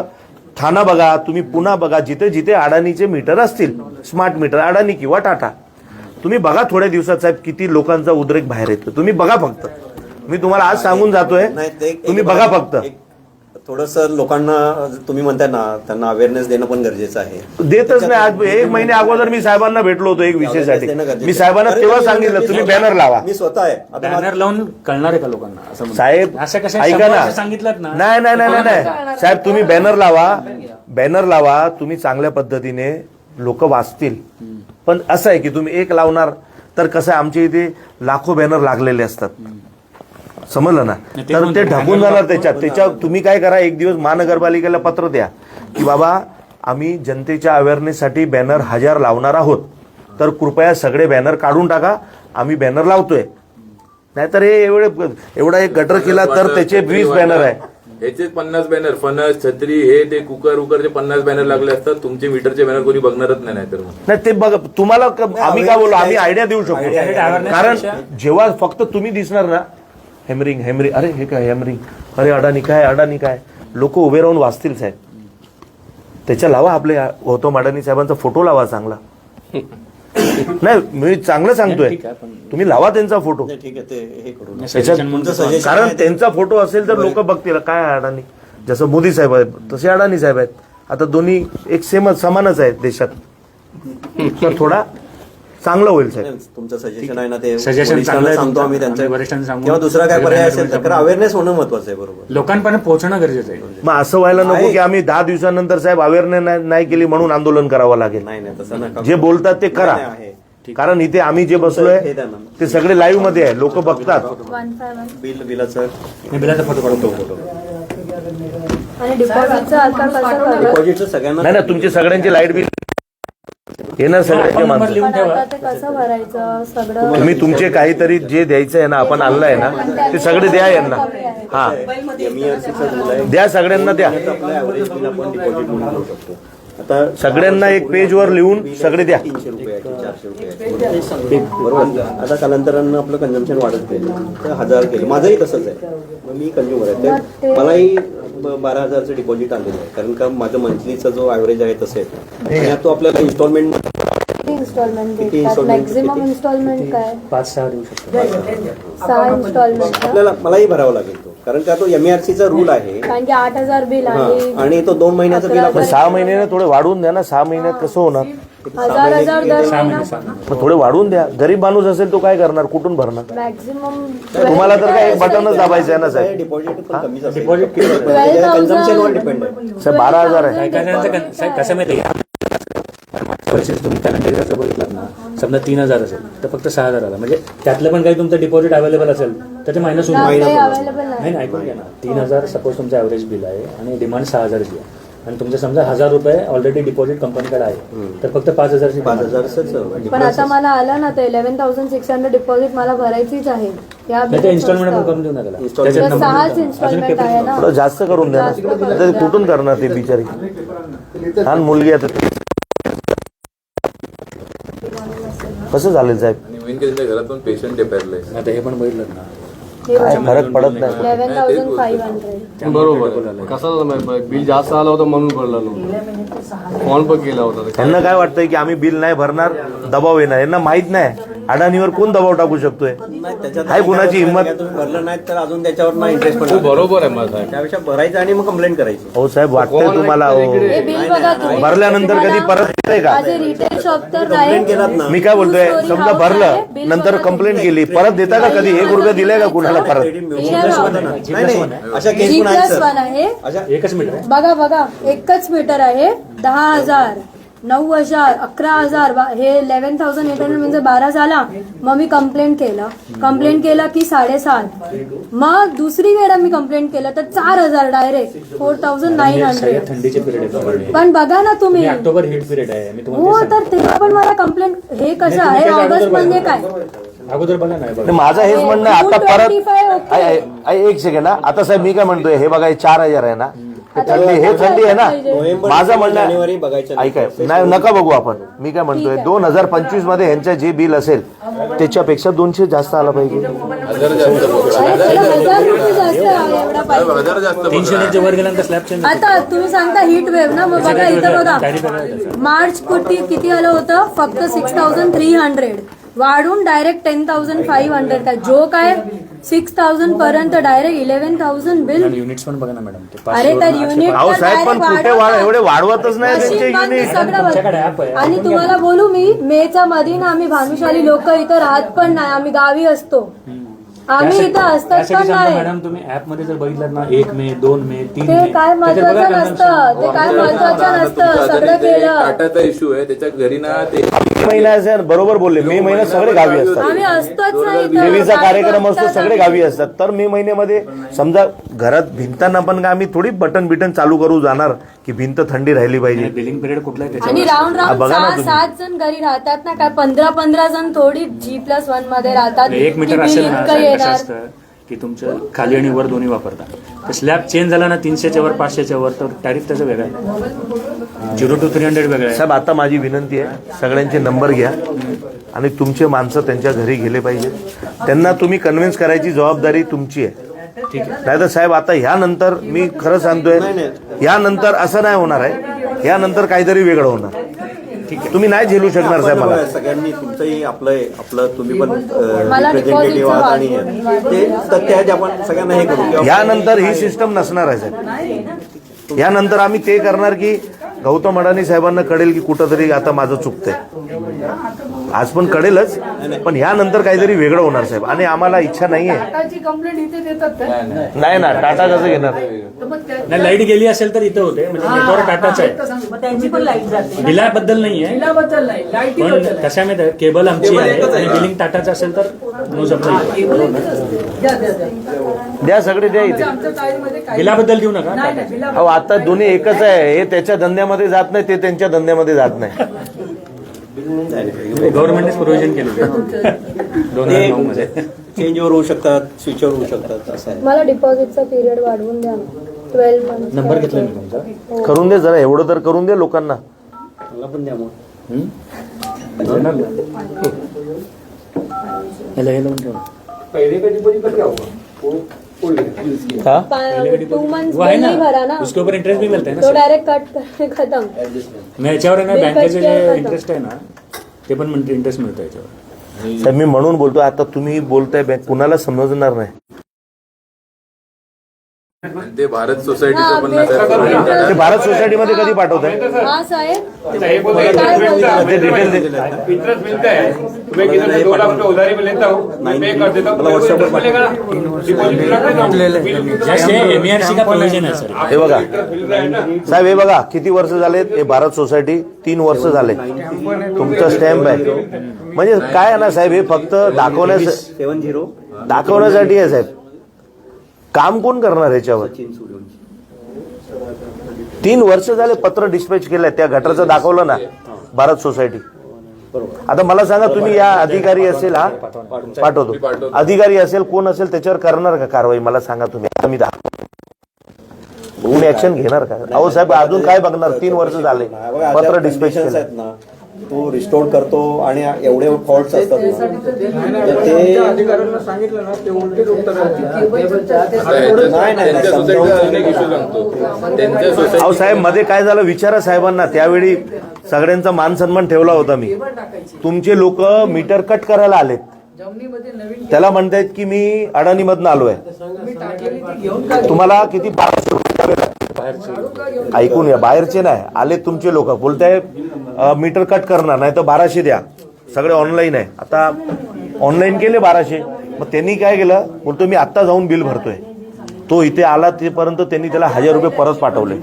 [SPEAKER 1] ठाणा बघा, तुम्ही पुन्हा बघा, जिथे जिथे अडाणीचे मीटर असतील, स्मार्ट मीटर, अडाणी किंवा टाटा, तुम्ही बघा थोड्या दिवसात साहेब किती लोकांचा उद्रेक बाहेर येतो. तुम्ही बघा फक्त, मी तुम्हाला आज सांगून जातोय, तुम्ही बघा फक्त.
[SPEAKER 8] थोडस लोकांना तुम्ही म्हणताय ना, त्यांना अवेअरनेस देणं पण गरजेचं आहे.
[SPEAKER 1] देतच नाही. आज 1 महिने अगोदर मी साहेबांना भेटलो होतो एक विषयासाठी. मी साहेबांना तेव्हा सांगितलं तुम्ही बॅनर लावा.
[SPEAKER 8] मी स्वतः आहे आता
[SPEAKER 3] बॅनर लावून कळणार आहे का लोकांना असं म्हणतो.
[SPEAKER 1] साहेब
[SPEAKER 3] अशा कशा
[SPEAKER 1] ऐका ना,
[SPEAKER 3] सांगितलं ना.
[SPEAKER 1] नाही नाही नाही नाही साहेब, तुम्ही बॅनर लावा, बॅनर लावा, तुम्ही चांगल्या पद्धतीने लोक वाचतील. पण असं आहे की तुम्ही एक लावणार तर कसं आहे, आमच्या इथे लाखो बॅनर लागलेले असतात, समजलं ना, तर ते ढकून जाणार त्याच्यात. तुम्ही काय करा, एक दिवस महानगरपालिकेला पत्र द्या की बाबा आम्ही जनतेच्या अवेअरनेससाठी बॅनर 1000 लावणार आहोत, तर कृपया सगळे बॅनर काढून टाका, आम्ही बॅनर लावतोय. नाहीतर हे एवढा एक गटर केला तर त्याचे 20 बॅनर आहे.
[SPEAKER 4] ह्याचे 50 बॅनर, फणस, छत्री, हे ते कुकरचे 50 बॅनर लागले असतात. तुमचे मीटरचे बॅनर कोणी बघणारच नाही. तर
[SPEAKER 1] नाही ते बघा, तुम्हाला आम्ही काय बोललो, आम्ही आयडिया देऊ शकतो. कारण जेव्हा फक्त तुम्ही दिसणार ना, हेमरिंग हेमरिंग, अरे हे काय हेमरिंग, अरे अडाणी काय, अडाणी काय, लोक उभे राहून वाचतील साहेब. त्याच्या लावा, आपले गौतम अडाणी साहेबांचा फोटो लावा चांगला. नाही मी चांगलं सांगतोय, तुम्ही लावा त्यांचा फोटो.
[SPEAKER 8] ठीक आहे, ते हे करू.
[SPEAKER 1] त्याच्यात कारण त्यांचा फोटो असेल तर लोक बघतील काय अडाणी. जसं मोदी साहेब आहेत तसे अडाणी साहेब आहेत. आता दोन्ही एक सेमच समानच आहेत देशात, तर थोडा चांगलं होईल साहेब.
[SPEAKER 8] तुमचं सजेशन आहे ना, ते
[SPEAKER 3] सजेशन चांगलं
[SPEAKER 8] सांगतो आम्ही त्यांच्या
[SPEAKER 3] वरिष्ठांना सांगू.
[SPEAKER 8] किंवा दुसरा काय पर्याय असेल तर अवेअरनेस होणं महत्वाचं आहे. बरोबर,
[SPEAKER 3] लोकांपर्यंत पोहोचणं गरजेचं आहे.
[SPEAKER 1] मग असं व्हायला नको की आम्ही 10 दिवसानंतर साहेब अवेअरनेस नाही केली म्हणून आंदोलन करावं लागेल.
[SPEAKER 8] नाही नाही, तसं नका.
[SPEAKER 1] जे बोलतात ते करा. कारण इथे आम्ही जे बसलोय ते सगळे लाईव्ह मध्ये आहे, लोक बघतात.
[SPEAKER 5] 151
[SPEAKER 8] बिलाचं
[SPEAKER 3] बिलाचा फोटो काढतो.
[SPEAKER 5] आणि डिपॉझिटचं आता कसं करायचं?
[SPEAKER 8] डिपॉझिटचं सगळ्यांना
[SPEAKER 1] नाही ना, तुमचे सगळ्यांचे लाईट बिल येणार सगळ्यांचे माणसं.
[SPEAKER 5] पण आता ते कसं भरायचं सगळं?
[SPEAKER 1] तुम्ही तुमचे काहीतरी जे द्यायचं आहे ना, आपण आणलंय ना, ते सगळे द्या यांना. हा द्या, सगळ्यांना द्या,
[SPEAKER 8] आपलं ऍव्हरेज बिल आपण डिपॉझिट म्हणून करू शकतो. आता
[SPEAKER 1] सगळ्यांना एक पेजवर लिहून सगळे द्या.
[SPEAKER 8] 300 रुपये आहे की 400 रुपये आहे, बरोबर. आता कालांतरानं आपलं कन्झम्पशन वाढत गेलं तर 1000 केलं. माझंही तसंच आहे. मग मी कंझ्युमर आहे, तर मलाही 12,000चं डिपॉझिट आलेलं आहे. कारण का माझं मंथलीचा जो ॲव्हरेज आहे तसे आणि तो आपल्याला इन्स्टॉलमेंट
[SPEAKER 5] इन्स्टॉलमेंट मॅक्झिमम इन्स्टॉलमेंट काय?
[SPEAKER 3] 5-6 देऊ शकतो.
[SPEAKER 5] 6 इन्स्टॉलमेंट
[SPEAKER 8] आपल्याला मलाही भरावा लागेल तो, कारण का तो MERCचा रूल आहे.
[SPEAKER 5] कारण की 8,000 बिल आहे
[SPEAKER 8] आणि तो 2 महिन्याचं बिल आपण
[SPEAKER 1] 6 महिन्याने थोडे वाढवून द्या ना. 6 महिन्यात कसं होणार?
[SPEAKER 5] 1,000 दर महिना
[SPEAKER 1] मग थोडे वाढवून द्या. गरीब माणूस असेल तो काय करणार, कुठून भरणार?
[SPEAKER 5] मॅक्झिमम
[SPEAKER 1] तुम्हाला तर काय एक बटनच दाबायचं आहे ना साहेब.
[SPEAKER 8] डिपॉझिट पण कमीच असेल.
[SPEAKER 3] डिपॉझिट किती?
[SPEAKER 8] कन्झम्पशनवर डिपेंड आहे.
[SPEAKER 1] साहेब 12,000 आहे.
[SPEAKER 3] काय करण्याचं साहेब कसं माहिती आहे? तुम्ही कॅलेंडरचं बघितलं ना, समजा 3,000 असेल तर फक्त 6,000 आला. म्हणजे त्यातलं पण काही तुमचं डिपॉझिट अवेलेबल असेल तर ते मायनस होऊन जाईल.
[SPEAKER 5] अवेलेबल
[SPEAKER 3] नाही ऐकून घ्या ना, 3,000 सपोज तुमचं ॲव्हरेज बिल आहे आणि डिमांड 6,000ची आहे आणि तुमचं समजा 1,000 रुपये ऑलरेडी डिपॉझिट कंपनीकडे आहे, तर फक्त 5,000ची
[SPEAKER 8] 5,000
[SPEAKER 5] पण आता मला आलं ना ते 11,600 डिपॉझिट मला भरायचीच आहे. या
[SPEAKER 3] ते इन्स्टॉलमेंट आपण करून देऊ ना त्याला.
[SPEAKER 5] तर 6च इन्स्टॉलमेंट आहे ना.
[SPEAKER 1] थोडं जास्त करून द्या ना. आता कुठून करणार ते बिचारी? लहान मुलगी आहे. कसं झालं साहेब?
[SPEAKER 4] आणि मेन की त्यांच्या घरात पण पेशंट आहे पॅरलाइज.
[SPEAKER 3] आता हे पण बघितलं ना,
[SPEAKER 1] काय फरक पडत नाही.
[SPEAKER 5] 11,500
[SPEAKER 9] बरोबर. कसं झालं बिल जास्त आलं होतं म्हणून भरलं नव्हतं. फोन पण केला होता.
[SPEAKER 1] त्यांना काय वाटतंय की आम्ही बिल नाही भरणार, दबाव येणार. यांना माहित नाही अडाणीवर कोण दबाव टाकू शकतोय. काय कुणाची हिंमत?
[SPEAKER 8] तुम्ही भरलं नाही तर अजून त्याच्यावर ना इंटरेस्ट पण
[SPEAKER 9] बरोबर आहे माझा.
[SPEAKER 8] त्यापेक्षा भरायचं आणि मग कंप्लेंट करायची.
[SPEAKER 1] हो साहेब, वाटतंय तुम्हाला
[SPEAKER 5] हे बिल बघा तुम्ही.
[SPEAKER 1] भरल्यानंतर कधी परत येतंय का?
[SPEAKER 5] माझे रिटेल शॉप तर नाही.
[SPEAKER 8] केलात ना.
[SPEAKER 1] मी काय बोलतोय, समजा भरलं नंतर कंप्लेंट केली, परत देता का कधी? 1 रुपया दिलाय का कुणाला परत?
[SPEAKER 8] नाही नाही, अशा केस पण आहेत
[SPEAKER 5] G+1
[SPEAKER 8] सर.
[SPEAKER 5] आहे.
[SPEAKER 8] अशा
[SPEAKER 3] एकच मीटर आहे.
[SPEAKER 5] बघा बघा, एकच मीटर आहे. 10,000 9,000 11,000 हे 11,800 म्हणजे 12 झाला. मग मी कंप्लेंट केलं की 7.5. मग दुसरी वेळा मी कंप्लेंट केलं तर 4,000 डायरेक्ट 4,900.
[SPEAKER 3] थंडीचे पिरियड आहे.
[SPEAKER 5] पण बघा ना तुम्ही,
[SPEAKER 3] ऑक्टोबर हीट पिरियड आहे. मी तुम्हाला
[SPEAKER 5] हो तर तेव्हा पण मला कंप्लेंट. हे कसं आहे? ऑगस्ट म्हणजे काय?
[SPEAKER 3] अगोदर बघा नाही बघा.
[SPEAKER 1] नाही, माझं हेच म्हणणं आहे, आता परत
[SPEAKER 5] 225 okay.
[SPEAKER 1] एक सेकंड. आता साहेब मी काय म्हणतोय, हे बघा हे 4,000 आहे ना, हे थंडी आहे ना.
[SPEAKER 8] नोव्हेंबर,
[SPEAKER 1] माझं म्हणणं
[SPEAKER 8] जानेवारी बघायचं नाही.
[SPEAKER 1] ऐकाय नाही, नका बघू आपण. मी काय म्हणतोय 2025 मध्ये ह्यांचं जे बिल असेल त्याच्यापेक्षा 200 जास्त आला पाहिजे.
[SPEAKER 4] हजार जास्त पकडा.
[SPEAKER 5] अरे त्याला 1000 रुपये जास्त आहे, एवढा पाहिजे.
[SPEAKER 4] हजार जास्त पकडा.
[SPEAKER 3] 300 वर गेल्यानंतर स्लॅब चेंज
[SPEAKER 5] आता तुम्ही सांगता हीट वेव्ह ना, मग बघा इथं बघा मार्च किती आलं होतं, फक्त 6300 वाढून डायरेक्ट 10,500 काय जोक आहे. 6,000 पर्यंत डायरेक्ट 11,000 बिल.
[SPEAKER 3] युनिट्स पण बघा ना मॅडम.
[SPEAKER 5] अरे तर युनिट
[SPEAKER 1] अहो साहेब पण कुठे एवढे वाढवतच नाही त्यांचे युनिट.
[SPEAKER 5] आणि तुम्हाला बोलू मी, मेच्या मध्ये ना आम्ही भानुशाली लोक इथं राहत पण नाही, आम्ही गावी असतो. आम्ही इथं असतात पण नाही.
[SPEAKER 3] मॅडम तुम्ही ऍप मध्ये जर बघितलं ना 1 मे 2 मे 3
[SPEAKER 5] ते
[SPEAKER 3] मे
[SPEAKER 5] काय महत्वाचं नसतं, ते काय महत्वाचं नसतं, सगळं केलं.
[SPEAKER 4] टाटाचा इश्यू आहे त्याच्या घरी ना ते
[SPEAKER 1] मे महिना असेल, बरोबर बोलले. मे महिन्यात सगळे गावी असतात.
[SPEAKER 5] आम्ही असतोच नाही इथं.
[SPEAKER 1] देवीचा कार्यक्रम असतो, सगळे गावी असतात. तर मे महिन्यामध्ये समजा घरात भिंतांना पण आम्ही थोडी बटन चालू करू जाणार की भिंत थंडी राहिली पाहिजे.
[SPEAKER 3] बिलिंग पिरियड कुठला आहे
[SPEAKER 5] आणि राऊंड राऊंड
[SPEAKER 1] बघा ना
[SPEAKER 5] 6-7 जण घरी राहतात ना, काय 15-15 जण थोडी G+1 मध्ये राहतात.
[SPEAKER 3] 1 मीटर
[SPEAKER 5] की
[SPEAKER 3] असेल
[SPEAKER 5] बिल
[SPEAKER 3] ना
[SPEAKER 5] इतकं
[SPEAKER 3] कसं
[SPEAKER 5] येणार.
[SPEAKER 3] असतं की तुमचं खाली आणि वर दोन्ही वापरता. तर स्लॅब चेंज झाला ना 300च्या वर 500च्या वर, तर टॅरिफ त्याचं वेगळं आहे. 0 to 300 वेगळं आहे.
[SPEAKER 1] साहेब आता माझी विनंती आहे, सगळ्यांचे नंबर घ्या आणि तुमचे माणसं त्यांच्या घरी गेले पाहिजे. त्यांना तुम्ही कन्व्हिन्स करायची जबाबदारी तुमची आहे.
[SPEAKER 3] ठीक आहे.
[SPEAKER 1] नाही तर साहेब आता ह्यानंतर मी खरं सांगतोय, यानंतर असं नाही होणार आहे. यानंतर काहीतरी वेगळं होणार. तुम्ही नाही झेलू शकणार साहेब मला.
[SPEAKER 8] सगळ्यांनी तुमचंही आपलं तुम्ही पण
[SPEAKER 5] मला
[SPEAKER 8] रिप्रेझेंटेटिव्ह आहात आणि ते तथ्य आहे, आपण सगळ्यांना हे करू किंवा
[SPEAKER 1] यानंतर ही सिस्टम नसणार आहे साहेब. यानंतर आम्ही ते करणार की गौतम अडाणी साहेबांना कळेल की कुठंतरी आता माझं चुकतंय. आज पण कळेलच, पण यानंतर काहीतरी वेगळं होणार साहेब. आणि आम्हाला इच्छा नाहीये.
[SPEAKER 7] टाटाची कंप्लेंट इथे देतात काय?
[SPEAKER 1] नाही ना, टाटा कसं घेणार.
[SPEAKER 7] तर मग
[SPEAKER 3] नाही, लाईट गेली असेल तर इथं होते, म्हणजे नेटवर्क टाटाच आहे.
[SPEAKER 7] त्यांची पण लाईट जाते.
[SPEAKER 3] बिलाबद्दल नाहीये,
[SPEAKER 7] बिलाबद्दल नाही, लाईटी
[SPEAKER 3] पण
[SPEAKER 7] बद्दल
[SPEAKER 3] कशा माहिती केबल आमची आहे आणि बिलिंग टाटाचं असेल तर नो
[SPEAKER 1] द्या सगळे द्या इथे.
[SPEAKER 7] आमच्या चाळीमध्ये काही
[SPEAKER 3] बिलाबद्दल देऊ नका.
[SPEAKER 7] नाही नाही, बिला
[SPEAKER 1] अहो आता दोन्ही एकच आहे. हे त्याच्या धंद्यामध्ये जात नाही, ते त्यांच्या धंद्यामध्ये जात नाही.
[SPEAKER 3] गव्हर्नमेंटने प्रोव्हिजन केलेलं आहे 2009 मध्ये.
[SPEAKER 8] चेंजवर होऊ शकतात, स्विचवर होऊ शकतात असं आहे.
[SPEAKER 5] मला डिपॉझिटचा पिरियड वाढवून द्या ना, 12 मंथ.
[SPEAKER 3] नंबर घेतला मी तुमचा.
[SPEAKER 1] करून दे जरा, एवढं तर करून दे लोकांना.
[SPEAKER 8] मला पण द्या मग.
[SPEAKER 1] हा
[SPEAKER 5] 2 मंथ्स
[SPEAKER 3] वो है
[SPEAKER 5] बिल
[SPEAKER 3] ना,
[SPEAKER 5] नहीं भरा ना,
[SPEAKER 3] उसके ऊपर इंटरेस्ट भी मिलता है ना
[SPEAKER 5] तो
[SPEAKER 3] सर.
[SPEAKER 5] डायरेक्ट कट करके खत्म.
[SPEAKER 3] मग याच्यावर आहे ना
[SPEAKER 5] बिल
[SPEAKER 3] बँकेचे
[SPEAKER 5] कट केलं
[SPEAKER 3] जे
[SPEAKER 5] खतम.
[SPEAKER 3] इंटरेस्ट आहे ना ते पण इंटरेस्ट मिळतं याच्यावर.
[SPEAKER 1] साहेब मी म्हणून बोलतो, आता तुम्ही बोलताय बँक कुणाला समजणार नाही.
[SPEAKER 4] ते भारत सोसायटीचं
[SPEAKER 5] हा,
[SPEAKER 4] 50,000
[SPEAKER 5] ते-
[SPEAKER 4] करोड.
[SPEAKER 1] ते भारत सोसायटीमध्ये कधी पाठवताय?
[SPEAKER 5] हा साहेब,
[SPEAKER 6] साहेब बोलते
[SPEAKER 5] काय
[SPEAKER 6] इंटरेस्ट
[SPEAKER 5] बोलता?
[SPEAKER 6] मिलता
[SPEAKER 1] ते डिटेल दे.
[SPEAKER 6] है इंटरेस्ट मिलता है. मैं किधर से 2 लाख रुपए उधारी में लेता हूँ, मैं पे कर देता हूँ,
[SPEAKER 8] मला WhatsApp वर
[SPEAKER 6] मिलेगा ना? डिपॉजिट रख देता हूँ.
[SPEAKER 3] जैसे MERC का प्रोविजन आहे सर.
[SPEAKER 1] हे बघा
[SPEAKER 6] मिल रहा है ना.
[SPEAKER 1] साहेब, हे बघा किती वर्ष झालेत. हे भारत सोसायटी 3 वर्ष झाले. तुमचं स्टॅम्प आहे. म्हणजे काय आहे ना साहेब, हे फक्त दाखवण्यासाठी आहे साहेब. काम कोण करणार ह्याच्यावर? 3 वर्ष झाले पत्र डिस्पॅच केलंय. त्या गटारचं दाखवलं ना भारत सोसायटी. आता मला सांगा, तुम्ही या अधिकारी असेल, हा पाठवतो अधिकारी असेल, कोण असेल त्याच्यावर करणार का कारवाई? मला सांगा तुम्ही. आम्ही तुम्ही ऍक्शन घेणार का? अहो साहेब अजून काय बघणार? 3 वर्ष झाले पत्र डिस्पॅच केलं.
[SPEAKER 8] आहेत ना, तो रिस्टोर करतो आणि एवढे फॉल्ट्स असतात ना, तर ते
[SPEAKER 2] अधिकाऱ्यांना सांगितलं ना, ते उलटे उत्तर
[SPEAKER 4] त्यांच्या सोसायटीचा अनेक इश्यू सांगतो. त्यांच्या सोसायटी
[SPEAKER 1] अहो साहेब, मध्ये काय झालं विचारा साहेबांना. त्यावेळी सगळ्यांचा मान सन्मान ठेवला होता मी. तुमचे लोक मीटर कट करायला आलेत.
[SPEAKER 7] जमिनीमध्ये नवीन
[SPEAKER 1] त्याला म्हणतायत की मी अडाणीमधनं आलोय.
[SPEAKER 7] मी टाकलेली ती घेऊन का
[SPEAKER 1] तुम्हाला किती 1200 रुपये द्यावे लागतील. ऐकून या, बाहेरचे नाही आले तुमचे लोक. बोलताय मीटर कट करणार, नाही तर 1200 द्या. सगळे ऑनलाईन आहे. आता ऑनलाईन केले 1200. मग त्यांनी काय केलं, बोलतो मी आत्ता जाऊन बिल भरतोय. तो इथे आला तेपर्यंत त्यांनी त्याला 1000 रुपये परत पाठवले.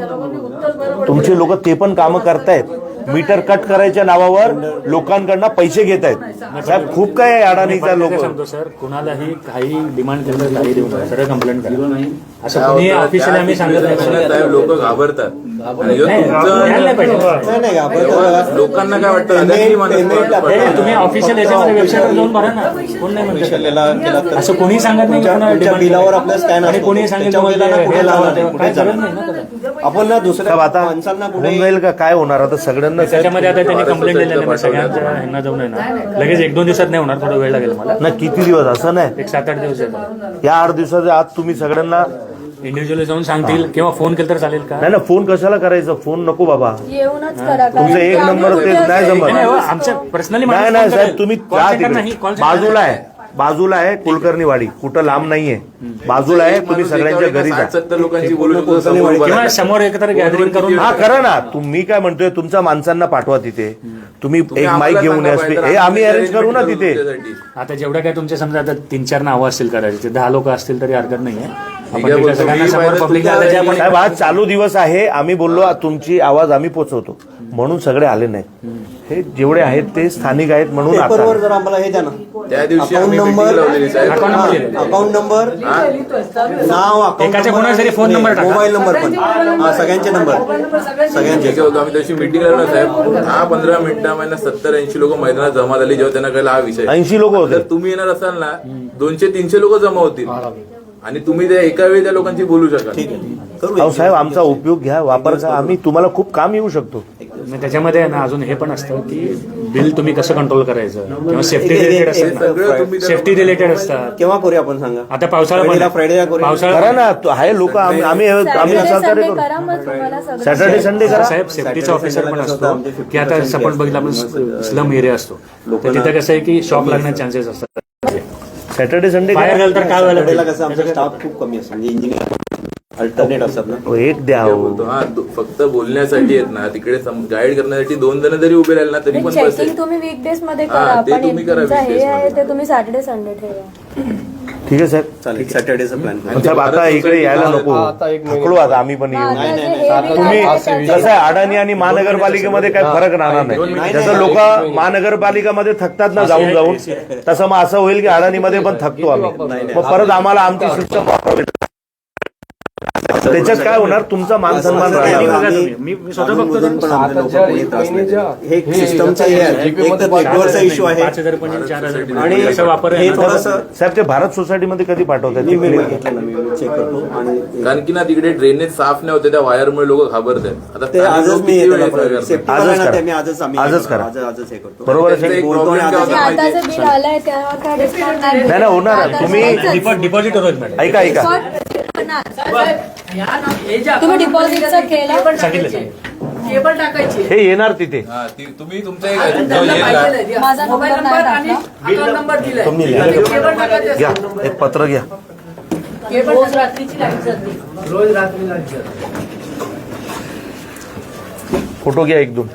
[SPEAKER 1] तुमचे लोक ते पण कामं करतायत. मीटर कट करायच्या नावावर लोकांकडनं पैसे घेत आहेत. साहेब खूप काय आहे अडाणीचा लोक.
[SPEAKER 3] सांगतो सर, कुणालाही काही डिमांड केलं तर काही देऊ नका, सरळ कंप्लेंट करा. असं कोणी ऑफिशियली आम्ही सांगत नाही.
[SPEAKER 4] साहेब लोक घाबरतात. आणि ह्यो तुमचं
[SPEAKER 8] नाही आपण
[SPEAKER 4] तेव्हा लोकांना काय वाटतं अदानी माणूस
[SPEAKER 3] तुम्ही ऑफिशियल याच्यामध्ये वेबसाईटवर जाऊन भरा ना, कोण नाही म्हणत. असं कोणी सांगत नाही की कोणाला
[SPEAKER 8] तुमच्या
[SPEAKER 3] demand
[SPEAKER 8] बिलावर
[SPEAKER 3] नाही.
[SPEAKER 8] आपलं स्कॅन
[SPEAKER 3] आणि कोणी सांगेल
[SPEAKER 8] त्याच्यामध्ये
[SPEAKER 3] तुम्हाला
[SPEAKER 8] कुठे
[SPEAKER 3] हे लावा,
[SPEAKER 8] जाणार,
[SPEAKER 3] तेव्हा
[SPEAKER 8] कुठे
[SPEAKER 3] काय
[SPEAKER 8] जाणार
[SPEAKER 3] करत नाही ना त्याला.
[SPEAKER 8] आपण ना दुसऱ्या
[SPEAKER 1] साहेब, आता
[SPEAKER 8] माणसांना कुठे
[SPEAKER 1] होऊन जाईल का? काय होणार आता सगळ्यांना?
[SPEAKER 3] त्याच्यामध्ये आता त्यांनी कंप्लेंट दिलेली आहे सगळ्यांच्या ह्यांना जाऊन आहे ना, लगेच 1-2 दिवसात नाही होणार, थोडा वेळ लागेल मला.
[SPEAKER 1] ना किती दिवस? असं नाही,
[SPEAKER 3] एक 7-8 दिवस येतात.
[SPEAKER 1] या 8 दिवसाच्या आत तुम्ही सगळ्यांना.
[SPEAKER 3] इंडिव्हिज्युअली जाऊन सांगतील किंवा फोन केला तर चालेल का?
[SPEAKER 1] नाही ना, फोन कशाला करायचा? फोन नको बाबा.
[SPEAKER 5] येऊनच करा.
[SPEAKER 1] तुमचं एक नंबर ते नाही जमत.
[SPEAKER 3] नाही, आमच्या पर्सनली
[SPEAKER 1] नाही नाही साहेब, तुम्ही जा तिकडे. बाजूला आहे कुलकर्णीवाडी, कुठं लांब नाहीये, बाजूला आहे. तुम्ही सगळ्यांच्या घरी जा
[SPEAKER 4] 60-70 लोकांची बोलू शकतो समोर
[SPEAKER 3] किंवा
[SPEAKER 4] बघा.
[SPEAKER 3] समोर एकत्र गॅदरिंग करून.
[SPEAKER 1] हा करा ना. तुम्ही काय म्हणतोय, तुमच्या माणसांना पाठवा तिथे. तुम्ही एक माईक घेऊन या. हे आम्ही अरेंज करू ना तिथे.
[SPEAKER 3] आता जेवढ्या काय तुमचे समजा आता 3-4 नावं असतील करायचे, 10 लोक असतील तरी हरकत नाहीये. आपण
[SPEAKER 4] आहे,
[SPEAKER 3] तिथे सगळ्यांना समोर पब्लिकला आता जे आपण
[SPEAKER 1] साहेब, आज चालू दिवस आहे. आम्ही बोललो तुमची आवाज आम्ही पोहोचवतो म्हणून सगळे आले नाहीत. हे जेवढे आहेत ते स्थानिक आहेत म्हणून
[SPEAKER 8] पेपरवर
[SPEAKER 1] आता.
[SPEAKER 8] जर आम्हाला हे द्या ना,
[SPEAKER 4] त्या दिवशी
[SPEAKER 8] अकाउंट
[SPEAKER 4] आम्ही
[SPEAKER 8] नंबर,
[SPEAKER 4] meeting लावलेली साहेब.
[SPEAKER 8] अकाउंट नंबर, नाव, अकाउंट
[SPEAKER 3] एकाच्या कोणाचा फोन नंबर टाका.
[SPEAKER 8] मोबाईल नंबर पण. हा, सगळ्यांचे नंबर, सगळ्यांचे.
[SPEAKER 4] ठीक आहे, आम्ही तशी मिटिंग लावली ना साहेब. 10-15 मिनिटांमध्ये 70-80 लोक मैदानात जमा झाली जेव्हा त्यांना कळलं हा विषय.
[SPEAKER 1] 80 लोक होते.
[SPEAKER 4] जर तुम्ही येणार असाल ना 200-300 लोक जमा होतील आणि तुम्ही त्या एका वेळी त्या लोकांची बोलू शकाल.
[SPEAKER 8] ठीक आहे, करू.
[SPEAKER 1] अहो साहेब, आमचा उपयोग घ्या, वापर करा. आम्ही तुम्हाला खूप काम येऊ शकतो.
[SPEAKER 3] मग त्याच्यामध्ये आहे ना अजून हे पण असतं की बिल तुम्ही कसं कंट्रोल करायचं किंवा सेफ्टी रिलेटेड
[SPEAKER 4] सगळं तुम्ही
[SPEAKER 3] असतं, सेफ्टी रिलेटेड असतात.
[SPEAKER 8] केव्हा करूया आपण सांगा.
[SPEAKER 3] आता पावसाळा पण आहे.
[SPEAKER 8] फ्रायडे करूया.
[SPEAKER 3] पावसाळा
[SPEAKER 1] करा ना. आहे लोक, आम्ही सहकार्य करू.
[SPEAKER 5] करा मग तुम्हाला सगळं.
[SPEAKER 1] सॅटर्डे संडे करा.
[SPEAKER 3] साहेब सेफ्टीचा ऑफिसर पण असतो की आता आपण बघितलं आपण स्लम एरिया असतो तर तिथं कसं आहे की शॉक लागण्याचे चान्सेस असतात.
[SPEAKER 1] सॅटर्डे संडे
[SPEAKER 3] फायर झालं तर काय
[SPEAKER 8] सॅटर्डेला
[SPEAKER 3] व्हायला
[SPEAKER 8] कसं आमचा स्टाफ खूप कमी असतो, म्हणजे इंजिनियर अल्टरनेट असतात ना.
[SPEAKER 1] एक द्या.
[SPEAKER 4] काय बोलतो, हा फक्त बोलण्यासाठी आहेत ना, तिकडे गाईड करण्यासाठी 2 जण जरी उभे राहिले ना तरी पण बसेल.
[SPEAKER 5] चेकिंग तुम्ही वीकडेज मध्ये
[SPEAKER 4] हा,
[SPEAKER 5] करा.
[SPEAKER 4] ते
[SPEAKER 5] पण
[SPEAKER 4] तुम्ही करा
[SPEAKER 5] तुमचं हे
[SPEAKER 4] weekdays
[SPEAKER 5] आहे
[SPEAKER 4] मध्ये.
[SPEAKER 5] ते तुम्ही सॅटर्डे संडे ठेवा.
[SPEAKER 1] ठीक आहे साहेब.
[SPEAKER 8] चालेल, सॅटर्डेचा प्लॅन
[SPEAKER 1] पण साहेब, आता इकडे यायला नको.
[SPEAKER 9] आता एक
[SPEAKER 1] थकलो आता आम्ही पण येऊ.
[SPEAKER 5] आता जे हे
[SPEAKER 1] तुम्ही
[SPEAKER 5] बिल आहे
[SPEAKER 1] कसं आहे, अडाणी आणि महानगरपालिकेमध्ये काही फरक राहणार नाही. जसं लोक महानगरपालिकामध्ये थकतात ना जाऊन जाऊन, तसं मग असं होईल की अडाणीमध्ये पण थकतो आम्ही. मग परत आम्हाला आमची सिस्टम वापरावी. त्याच्यात काय होणार, तुमचा मान सन्मान राहणार.
[SPEAKER 3] मी स्वतः बघतो
[SPEAKER 8] हे सिस्टमचा हे आहे, एक तर नेटवर्कचा इश्यू आहे
[SPEAKER 3] 5,000 पण 4,000
[SPEAKER 8] आणि
[SPEAKER 3] कसं वापर
[SPEAKER 8] हे थोडंसं
[SPEAKER 1] साहेब, ते भारत सोसायटीमध्ये कधी पाठवतात?
[SPEAKER 8] मी घेतलं ना, मी चेक करतो आणि
[SPEAKER 4] कारण की ना तिकडे ड्रेनेज साफ नाही होते, त्या वायरमुळे लोक घाबरतात. आता
[SPEAKER 8] ते
[SPEAKER 4] स्थानिक
[SPEAKER 8] आजच
[SPEAKER 4] लोक
[SPEAKER 8] मी
[SPEAKER 4] किती वेळेस
[SPEAKER 8] येतो
[SPEAKER 4] करतात.
[SPEAKER 8] सेफ्टी
[SPEAKER 1] आजच
[SPEAKER 8] वाल्यांना
[SPEAKER 1] करा.
[SPEAKER 8] ते मी आजच
[SPEAKER 1] आजच करा.
[SPEAKER 8] आजच हे करतो.
[SPEAKER 1] बरोबर आहे
[SPEAKER 4] त्यांचं
[SPEAKER 1] साहेब.
[SPEAKER 4] एक
[SPEAKER 8] बोलतो
[SPEAKER 4] problem
[SPEAKER 8] आणि
[SPEAKER 4] काय
[SPEAKER 8] आजच
[SPEAKER 4] होता
[SPEAKER 5] आता
[SPEAKER 4] माहितीये?
[SPEAKER 5] जे बिल आलंय तेव्हा काय डिस्काउंट नाही.
[SPEAKER 1] नाही ना, होणार.
[SPEAKER 5] आता
[SPEAKER 1] तुम्ही
[SPEAKER 5] जायचंच.
[SPEAKER 3] डिपॉझिट होत मॅडम.
[SPEAKER 1] ऐका ऐका
[SPEAKER 5] तुम्ही डिपॉझिटचा केला
[SPEAKER 3] सांगितलं
[SPEAKER 7] केबल टाकायची
[SPEAKER 1] हे येणार तिथे.
[SPEAKER 4] हा, तुम्ही तुमचा एक जो येईल ना,
[SPEAKER 5] माझा
[SPEAKER 7] मोबाईल
[SPEAKER 5] नंबर
[SPEAKER 7] नंबर
[SPEAKER 5] नाही
[SPEAKER 7] आणि
[SPEAKER 5] टाकला.
[SPEAKER 7] अकाउंट नंबर दिलाय.
[SPEAKER 1] तुम्ही लिहा.
[SPEAKER 7] केबल टाकायचं
[SPEAKER 1] घ्या, एक पत्र घ्या.
[SPEAKER 7] केबल रोज रात्रीची लाईट जाते. रोज रात्री लाईट जाते.
[SPEAKER 1] फोटो घ्या 1-2.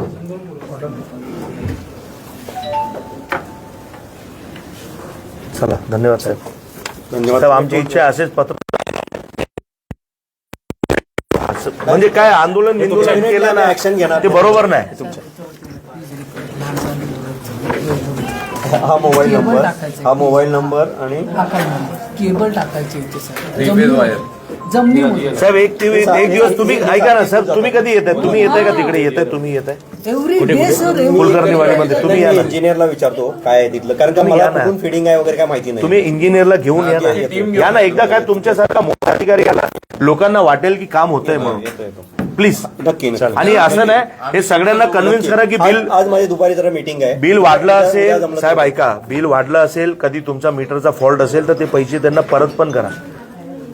[SPEAKER 1] चला, धन्यवाद साहेब. साहेब, आमची इच्छा असेच पत्र म्हणजे काय आंदोलन केलं ना
[SPEAKER 8] ऍक्शन घेणार
[SPEAKER 1] ते बरोबर नाही.
[SPEAKER 8] हा मोबाईल नंबर आणि
[SPEAKER 7] केबल टाकायची इथे
[SPEAKER 4] three phase wire.
[SPEAKER 7] जमिनीमध्ये
[SPEAKER 1] साहेब, एक दिवस तुम्ही ऐका ना साहेब, तुम्ही कधी येताय? तुम्ही येताय का तिकडे? येताय तुम्ही? येताय
[SPEAKER 7] एव्हरी डे सर
[SPEAKER 1] कुलकर्णीवाडीमध्ये तुम्ही या ना.
[SPEAKER 8] इंजिनियरला विचारतो काय आहे तिथलं, कारण का
[SPEAKER 1] तुम्ही
[SPEAKER 8] मला
[SPEAKER 1] या ना.
[SPEAKER 8] कुठून फिडिंग आहे वगैरे काय माहिती नाही.
[SPEAKER 1] तुम्ही इंजिनियरला घेऊन या ना. या ना एकदा. काय तुमच्यासारखा मोठा अधिकारी आला, लोकांना वाटेल की काम होतंय म्हणून.
[SPEAKER 8] येतो.
[SPEAKER 1] प्लीज.
[SPEAKER 8] नक्की नक्की.
[SPEAKER 1] आणि असं नाही, हे सगळ्यांना कन्व्हिन्स करा की बिल
[SPEAKER 8] आज माझी दुपारी जरा मीटिंग आहे.
[SPEAKER 1] बिल वाढलं
[SPEAKER 8] उद्या
[SPEAKER 1] असेल.
[SPEAKER 8] जमलं
[SPEAKER 1] साहेब
[SPEAKER 8] तर-
[SPEAKER 1] ऐका, बिल वाढलं असेल, कधी तुमचा मीटरचा फॉल्ट असेल तर ते पैसे त्यांना परत पण करा.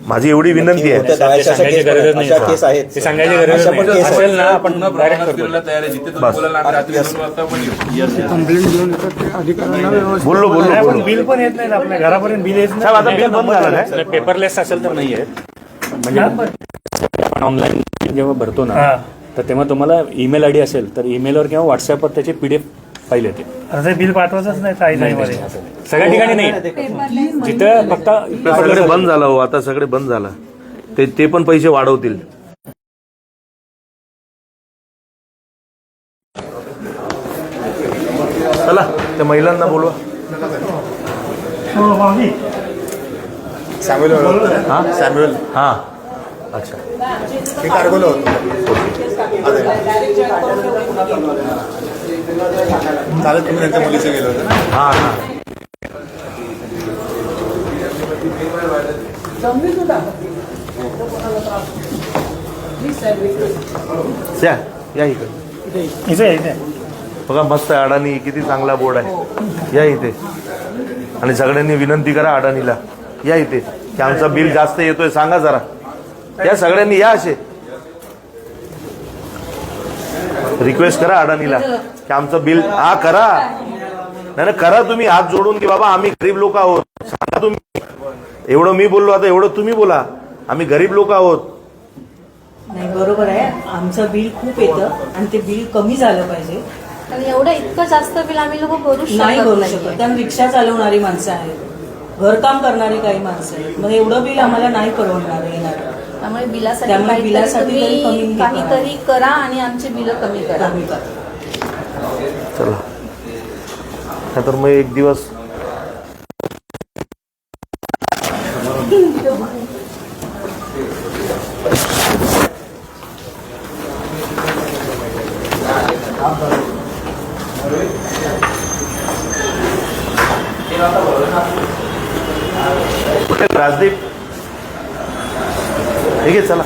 [SPEAKER 1] माझी एवढी विनंती आहे.
[SPEAKER 3] सांगायची गरज नाही.
[SPEAKER 8] अशा केस आहेत.
[SPEAKER 3] ते सांगायची गरज
[SPEAKER 8] अशा
[SPEAKER 3] नाही.
[SPEAKER 8] पण केस
[SPEAKER 3] असेल ना
[SPEAKER 8] आहेत.
[SPEAKER 3] आपण
[SPEAKER 4] पूर्ण
[SPEAKER 3] डायरेक्ट
[SPEAKER 4] प्रमाणात
[SPEAKER 3] करतो.
[SPEAKER 4] फिरायला तयार आहे. जिथे तुम्ही
[SPEAKER 1] बस.
[SPEAKER 4] बोलायला आम्ही रात्री 2 वाजता पण येऊ.
[SPEAKER 1] बोललो
[SPEAKER 3] बिल पण येत नाही आपल्या घरापर्यंत. बिल येत
[SPEAKER 1] साहेब, आता बिल बंद झालं काय?
[SPEAKER 3] पेपरलेस असेल तर नाही आहेत. म्हणजे आपण ऑनलाईन जेव्हा भरतो ना तर तेव्हा तुम्हाला ईमेल आयडी असेल तर ईमेलवर किंवा व्हॉट्सअपवर त्याची PDF फाईल येते.
[SPEAKER 6] बिल पाठवायचंच नाही
[SPEAKER 3] सगळ्या ठिकाणी नाही. जिथं फक्त
[SPEAKER 1] सगळे बंद झालं. हो, आता सगळे बंद झालं. ते पण पैसे वाढवतील. चला, त्या महिलांना बोलवा. हा, हा. अच्छा
[SPEAKER 2] हे कार्गोला होतं चालत तुम्ही त्यांच्या मुलीचं गेलं होतं.
[SPEAKER 1] हां हां या या इकडे
[SPEAKER 2] इथे
[SPEAKER 1] बघा मस्त आहे अडाणी किती चांगला बोर्ड आहे या इथे आणि सगळ्यांनी विनंती करा अडाणीला या इथे की आमचं बिल जास्त येतोय सांगा जरा या सगळ्यांनी या असे रिक्वेस्ट करा अडाणीला की आमचं बिल हा करा नाही करा तुम्ही हात जोडून की बाबा आम्ही गरीब लोक आहोत सांगा तुम्ही एवढं मी बोललो आता एवढं तुम्ही बोला आम्ही गरीब लोक आहोत.
[SPEAKER 10] नाही बरोबर आहे आमचं बिल खूप येतं आणि ते बिल कमी झालं पाहिजे.
[SPEAKER 5] आणि एवढं इतकं जास्त बिल आम्ही लोक भरू
[SPEAKER 10] नाही भरू
[SPEAKER 5] शकत
[SPEAKER 10] शकत कारण रिक्षा चालवणारी माणसं आहेत घरकाम करणारी काही माणसं आहेत मग एवढं बिल आम्हाला नाही परवडणार येणार
[SPEAKER 5] त्यामुळे
[SPEAKER 10] त्यामुळे बिलासाठी तरी कमी हे करा.
[SPEAKER 5] काहीतरी करा आणि आमची बिलं कमी करा.
[SPEAKER 10] कमी करा.
[SPEAKER 1] चला नाहीतर मग एक दिवस राजदीप ठीक आहे चला